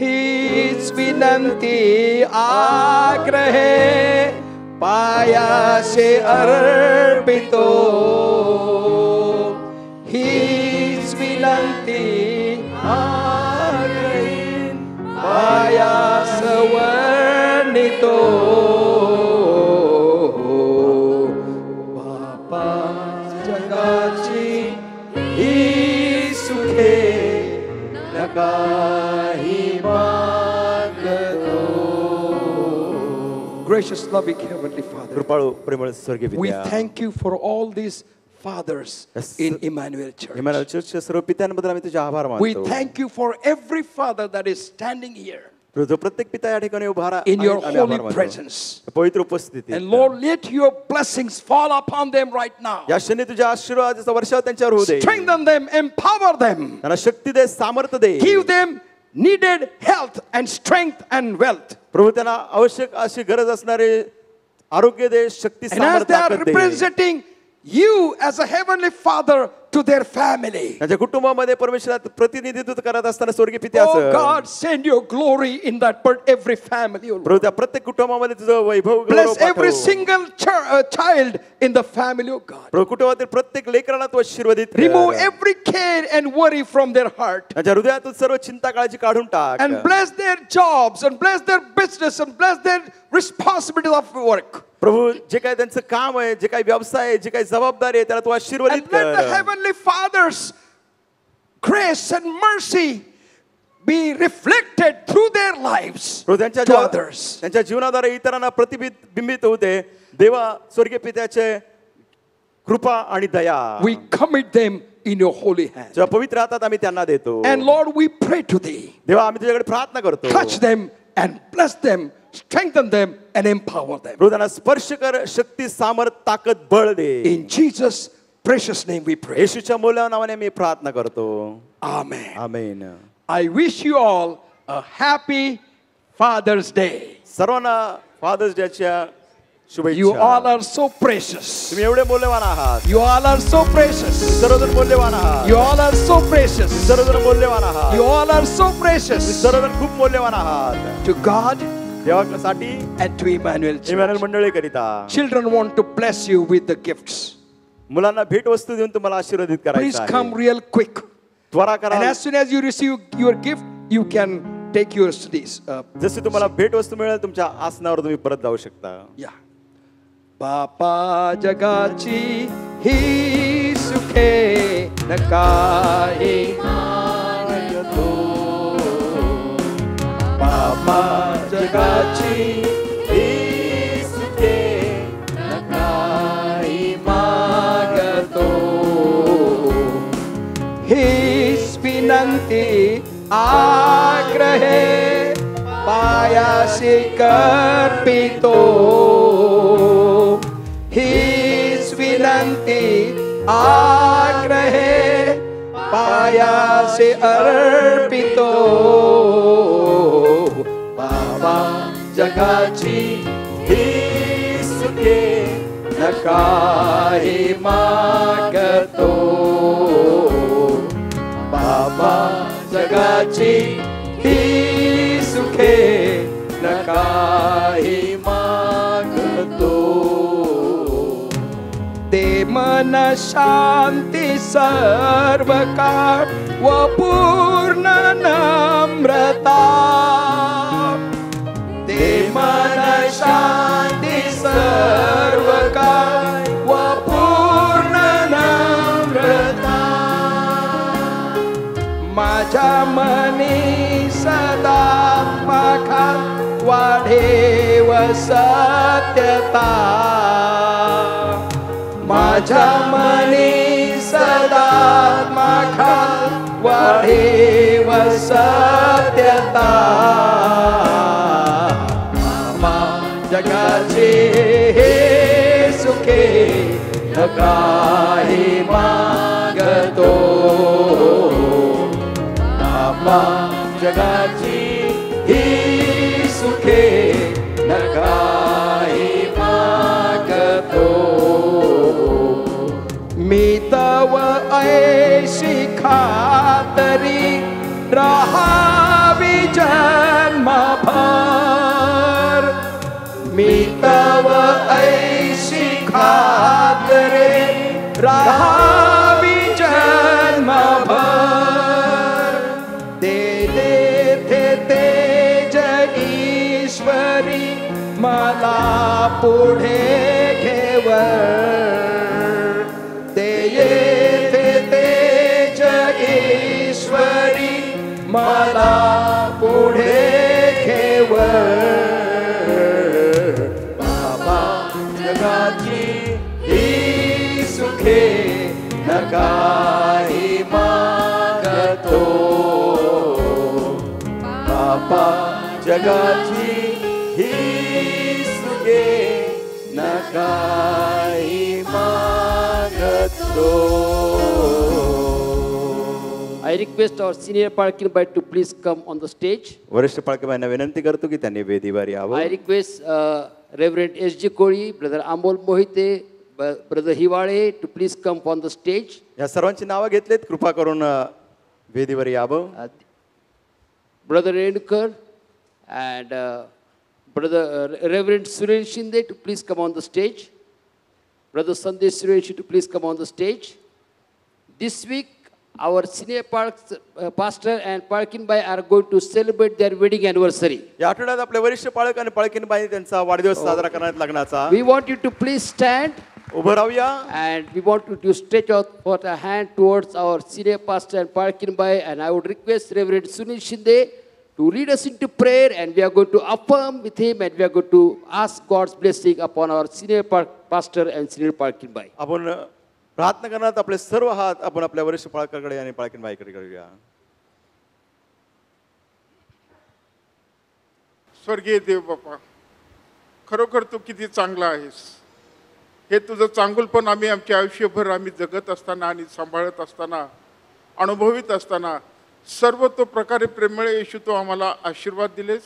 हीच विनंती आग्रहे पायासे अर्पितो. हीच विनंती आग्रहे पायास वर्णितो. बापा जगाची ही सुखे न काही मागतो. Gracious, loving Heavenly Father, कृपाळू प्रेमळ स्वर्गीय we पित्या, thank you for all these fathers Yes. in Emmanuel Church. Emmanuel चर्चच्या सर्व पित्यांबद्दल आम्ही तुझे आभार We मानतो. thank you for every father that is standing here जो प्रत्येक पिता या ठिकाणी उभा in your आम्ही holy आभार मानतो. presence. पवित्र उपस्थिती. And Lord, let your blessings fall upon them right now. या क्षणी तुझ्या आशीर्वादाचा वर्षाव त्यांच्यावर होऊ दे. Strengthen them, empower them, त्यांना शक्ती दे, सामर्थ्य दे. give them needed health and strength and wealth. प्रभू त्यांना आवश्यक अशी गरज असणारे आरोग्य दे, शक्ती And as they are सामर्थ्य दे. representing you as a heavenly father to their family, त्यांच्या कुटुंबामध्ये परमेश्वरात प्रतिनिधित्व करत असताना स्वर्गीय oh पित्याचं God, send your glory in that every family. Oh Lord. प्रभू त्या प्रत्येक कुटुंबामध्ये तुझं वैभव गौरव Bless every पाठव. single child in the family, oh God. प्रभू कुटुंबातील प्रत्येक लेकराला तू आशीर्वादित कर. Remove every care and worry from their heart. त्यांच्या हृदयातून सर्व चिंता काळजी काढून टाक. And bless their jobs and bless their business and bless their responsibilities of work. प्रभू जे काही त्यांचं काम आहे, जे काही व्यवसाय आहे, जे काही जबाबदारी आहे, त्याला तू आशीर्वादित And let the कर. heavenly Father's grace and mercy be reflected through their lives प्रभू त्यांच्या to others. त्यांच्या जीवनाद्वारे इतरांना प्रतिबिंबित होते. देवा स्वर्गीय पित्याचे कृपा आणि दया We commit them in your holy hand. तुझ्या पवित्र हातात आम्ही त्यांना देतो. And Lord, we pray to thee. देवा आम्ही तुझ्याकडे प्रार्थना करतो. Touch them and bless them, strengthen them and empower them. प्रभू त्यांना स्पर्श कर, शक्ती सामर्थ ताकद बळ दे. In Jesus' precious name we pray. येशूच्या मौल्यवान नावाने मी प्रार्थना करतो. Amen. Amen. I wish you all a happy Father's Day. सर्वांना फादर्स डेच्या You शुभेच्छा. all are so precious. तुम्ही एवढे मौल्यवान आहात. You all are so precious. सर्वजण मौल्यवान आहात. You all are so precious. सर्वजण मौल्यवान आहात. You all are so precious सर्वजण खूप मौल्यवान आहात. to God देवासाठी and to Emmanuel Church. Emmanuel मंडळी करिता Children want to bless you with the gifts. मुलांना भेट वस्तू देऊन तुम्हाला आशीर्वादित Please करायचं come आहे. real quick. त्वरा करा. And as soon as you receive your gift, you can take your studies. जशी तुम्हाला भेट वस्तू मिळेल तुमच्या आसनावर तुम्ही परत जाऊ शकता. Yeah. बापा जगाची ही सुखे न काही मागतो. बापा जगाची ही सुखे न काही मागतो. हीच विनंती आग्रहे पायाशी कर्पितो. हीच विनंती आग्रहे पायाशी अर्पितो. बाबा जगाची ही सुखे न काही मागतो. बाबा जगाची ही सुखे न काही मागतो. दे मन शांती सर्व काळ व पूर्ण नम्रता. दे मन शांती सर्व काळ व पूर्ण नम्रता. माझ्या मनी सदा मखात वाढेव सत्यता. माझ्या मनी सदा मखात वाढेव सत्यता. जगाचे हे सुखे न काही मागतो. नामा जगाची ही सुखे न काही मागतो. मी तव ऐशी खातरी राहावी जन्मभर. मी तव ऐशी खातरे राहावी जन्मभर. दे देथे तेज ईश्वरी मला पुढे घेवर. दे येथे तेज ईश्वरी मला पुढे घेवर. जगाची ही सुखे न काही मागतो. बापा जगाची ही सुखे न काही मागतो. I request our senior parking by to please come on the stage. वरिष्ठ पालकांना विनंती करतो की त्यांनी वेदीवर I यावं. request Reverend S.G. Kori, Brother Amol Mohite, Brother Hiwale to please come on the stage. या सर्वांची नावं घेतलीत, कृपा करून वेदीवर यावं. Brother Renukar and Brother Reverend Surel Shinde to please come on the stage. Brother Sandesh Suresh to please come on the stage. This week, our senior pastor and parking by are going to celebrate their wedding anniversary. या आठवड्यात आपले वरिष्ठ पालक आणि पालकीनबाई त्यांचा वाढदिवस साजरा करण्यात लग्नाचा. We want you to please stand उभं राहूया and we want you to stretch out for a hand towards our senior pastor and parking by, and I would request Reverend Sunil Shinde to lead us into prayer, and we are going to affirm with him and we are going to ask God's blessing upon our senior pastor and senior parking by. आपण प्रार्थना करण्यात आपले सर्व हात आपण आपल्या वरिष्ठ पालकाकडे आणि पालकीनबाईकडे करूया. स्वर्गीय देव बापा, खरोखर तू किती चांगला आहेस. हे तुझं चांगुलपण आम्ही आमच्या आयुष्यभर आम्ही जगत असताना आणि सांभाळत असताना अनुभवित असताना सर्व तो प्रकारे प्रेमळ येशू तो आम्हाला आशीर्वाद दिलेस,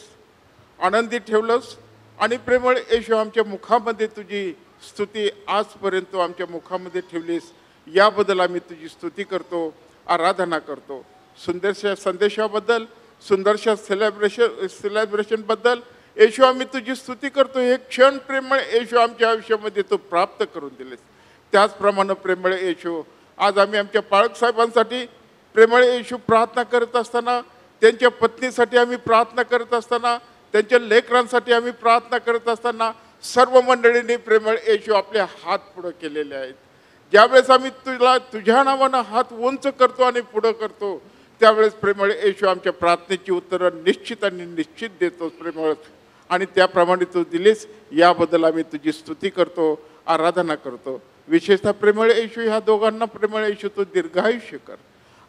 आनंदी ठेवलंस. आणि प्रेमळ येशू आमच्या मुखामध्ये तुझी स्तुती आजपर्यंत आमच्या मुखामध्ये ठेवलीस, याबद्दल आम्ही तुझी स्तुती करतो, आराधना करतो. सुंदरशा संदेशाबद्दल, सुंदरशा सेलिब्रेशनबद्दल येशू आम्ही तुझी स्तुती करतो. हे क्षण प्रेमळ येशू आमच्या आयुष्यामध्ये तू प्राप्त करून दिलेस. त्याचप्रमाणे प्रेमळ येशू आज आम्ही आमच्या पाळक साहेबांसाठी प्रेमळ येशू प्रार्थना करत असताना, त्यांच्या पत्नीसाठी आम्ही प्रार्थना करत असताना, त्यांच्या लेकरांसाठी आम्ही प्रार्थना करत असताना सर्व मंडळींनी प्रेमळ येशू आपले हात पुढे केलेले आहेत. ज्यावेळेस आम्ही तुझ्या नावानं हात उंच करतो आणि पुढं करतो, त्यावेळेस प्रेमळ येशू आमच्या प्रार्थनेची उत्तरं निश्चित आणि निश्चित देतो प्रेमळ. आणि त्याप्रमाणे तू दिलीस, याबद्दल आम्ही तुझी स्तुती करतो, आराधना करतो. विशेषतः प्रेमळ येशू ह्या दोघांना प्रेमळ येशू तू दीर्घायुष्य कर,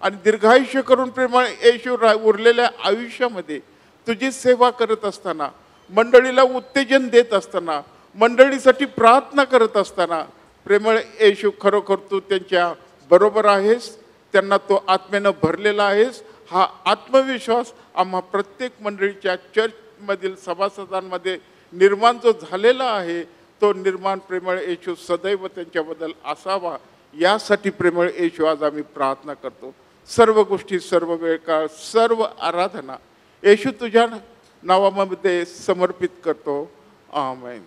आणि दीर्घायुष्य करून प्रेमळ येशू उरलेल्या आयुष्यामध्ये तुझी सेवा करत असताना, मंडळीला उत्तेजन देत असताना, मंडळीसाठी प्रार्थना करत असताना प्रेमळ येशू खरोखर तू त्यांच्या बरोबर आहेस, त्यांना तो आत्म्यानं भरलेला आहेस. हा आत्मविश्वास आम्हा प्रत्येक मंडळीच्या चर्चमधील सभासदांमध्ये निर्माण जो झालेला आहे, तो निर्माण प्रेमळ येशू सदैव त्यांच्याबद्दल असावा, यासाठी प्रेमळ येशू आज आम्ही प्रार्थना करतो. सर्व गोष्टी, सर्व वेळ काळ, सर्व आराधना येशू तुझ्या नावामध्ये समर्पित करतो. आमेन.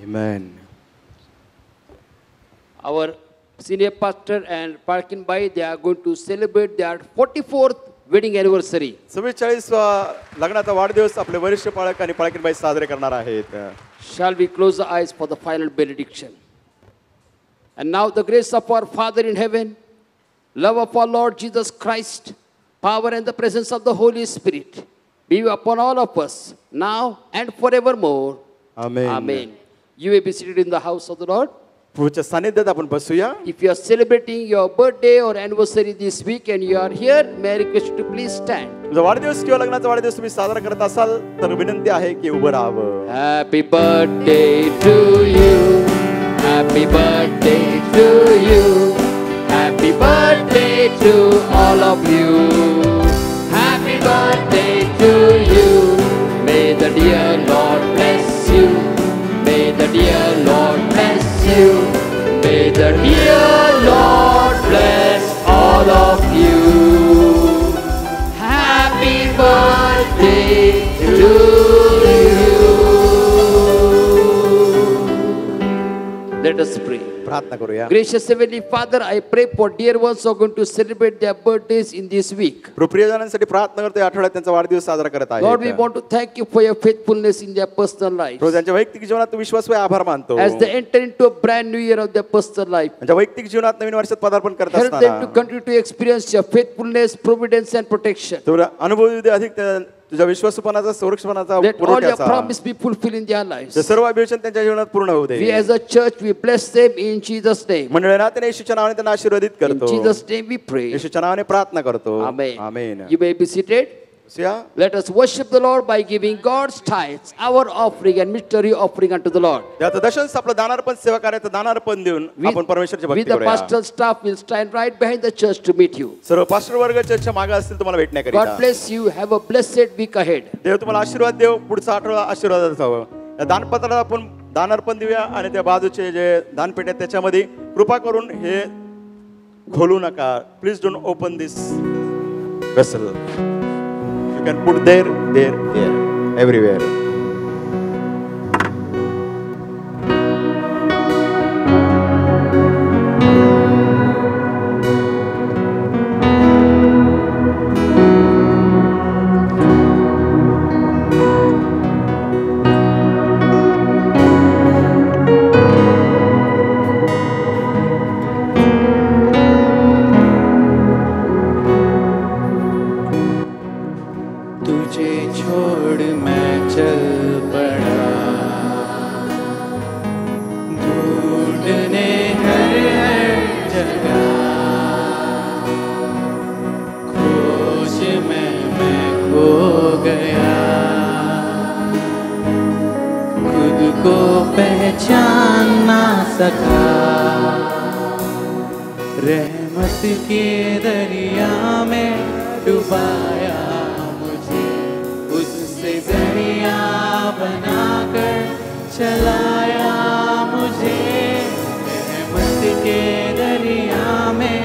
Amen. Our senior pastor and Parkin Bhai, they are going to celebrate their 44th wedding anniversary. 44वा लग्नाचा वाढदिवस आपले वरिष्ठ पाळक आणि पाळकीनबाई साजरे करणार आहेत. Shall we close the eyes for the final benediction? And now the grace of our Father in heaven, love of our Lord Jesus Christ, power and the presence of the Holy Spirit be upon all of us now and forevermore. Amen. Amen. You may be seated in the house of the Lord. प्रभूच्या सानिध्यात आपण बसूया. If you are celebrating your birthday or anniversary this week and you are here, may I request you to please stand. तुमचा वाढदिवस किंवा लग्नाचा वाढदिवस तुम्ही साजरा करत असाल तर विनंती आहे की उभं राहावं. Happy birthday to you. Happy birthday to you. Happy birthday to all of you. Happy birthday to you. May the dear Lord bless you. May the dear Lord bless you. May the dear Lord bless all of you. Happy birthday to you. Let us pray. प्रार्थना करूया. Gracious Heavenly Father, I pray for dear ones who are going to celebrate their birthdays in this week. प्रियजनांसाठी प्रार्थना करतो. आठवड्यात त्यांचा वाढदिवस साजरा करत आहेत. Lord, we want to thank you for your faithfulness in their personal lives. प्रभू त्यांच्या वैयक्तिक जीवनात विश्वास आभार मानतो. As they enter into a brand new year of their personal life, त्यांच्या वैयक्तिक जीवनात नवीन वर्षात पदार्पण करत help them to असताना continue to experience your faithfulness, providence and protection. तुला अनुभव दे अधिक तुझ्या विश्वासपणाचा संरक्षणाचा Let all your पुरवठ्याचा promise be fulfilled in their lives. ते सर्व अभिवचन त्यांच्या जीवनात पूर्ण होऊ We they. as a church, we bless them in Jesus' name. मंडळी नात्याने येशूच्या नावाने त्यांना आशीर्वादित In करतो. Jesus' name we pray. येशूच्या नावाने प्रार्थना करतो. Amen. Amen. You may be seated. Siya Let us worship the Lord by giving God's tithes, our offering and mystery offering unto the Lord. त्याचं दशंश आपलं दानार्पण सेवा कार्याचं दानार्पण देऊन आपण परमेश्वरची We भक्ती the करूया. pastoral staff will stand right behind the church to meet you. सर्व पास्टर वर्ग चर्चच्या मागे असतील तुम्हाला भेटण्याकरिता. God bless you. Have a blessed week ahead. देव तुम्हाला आशीर्वाद देव. पुढचा आठवडा आशीर्वादाचा असावं. या दानपत्राला आपण दानार्पण देऊया आणि त्या बाजूचे जे दानपेट आहेत त्याच्यामध्ये कृपा करून हे खोलू नका. Please don't open this vessel. You can put there, everywhere. तुझे छोड़ मैं चल पड़ा ढूंढने हर जगह खोज में मैं खो गया खुद को पहचान ना सका रहमत के दरिया में डुबाया दरिया बनाकर चलाया मुझे रहमत के दरिया में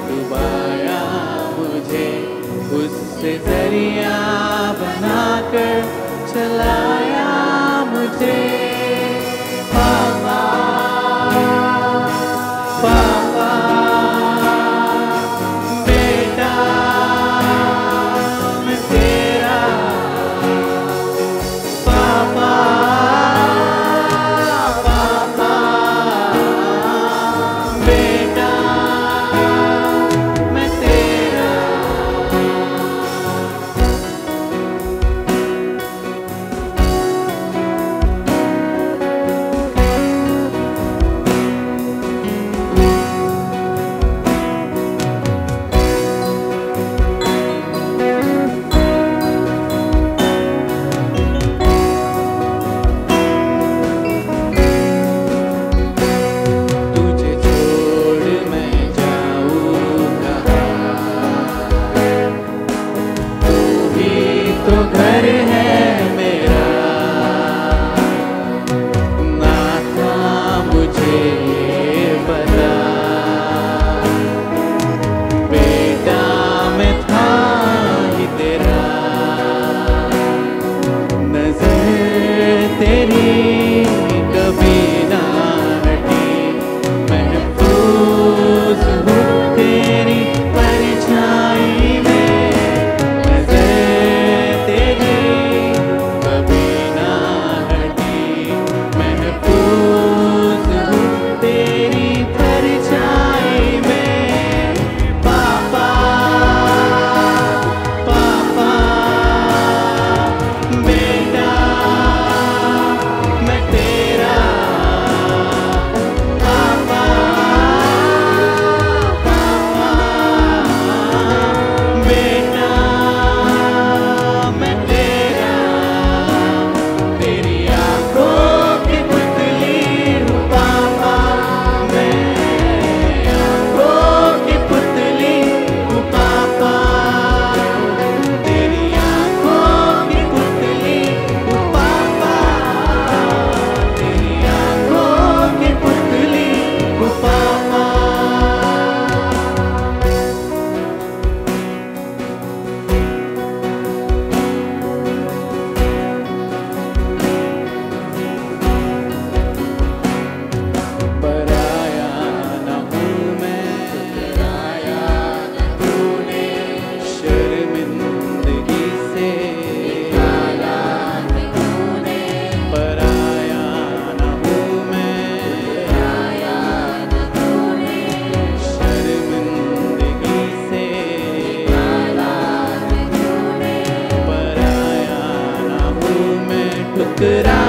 डुबाया मुझे उससे दरिया बनाकर चलाया मुझे पापा पापा बेटा मैं तेरा could I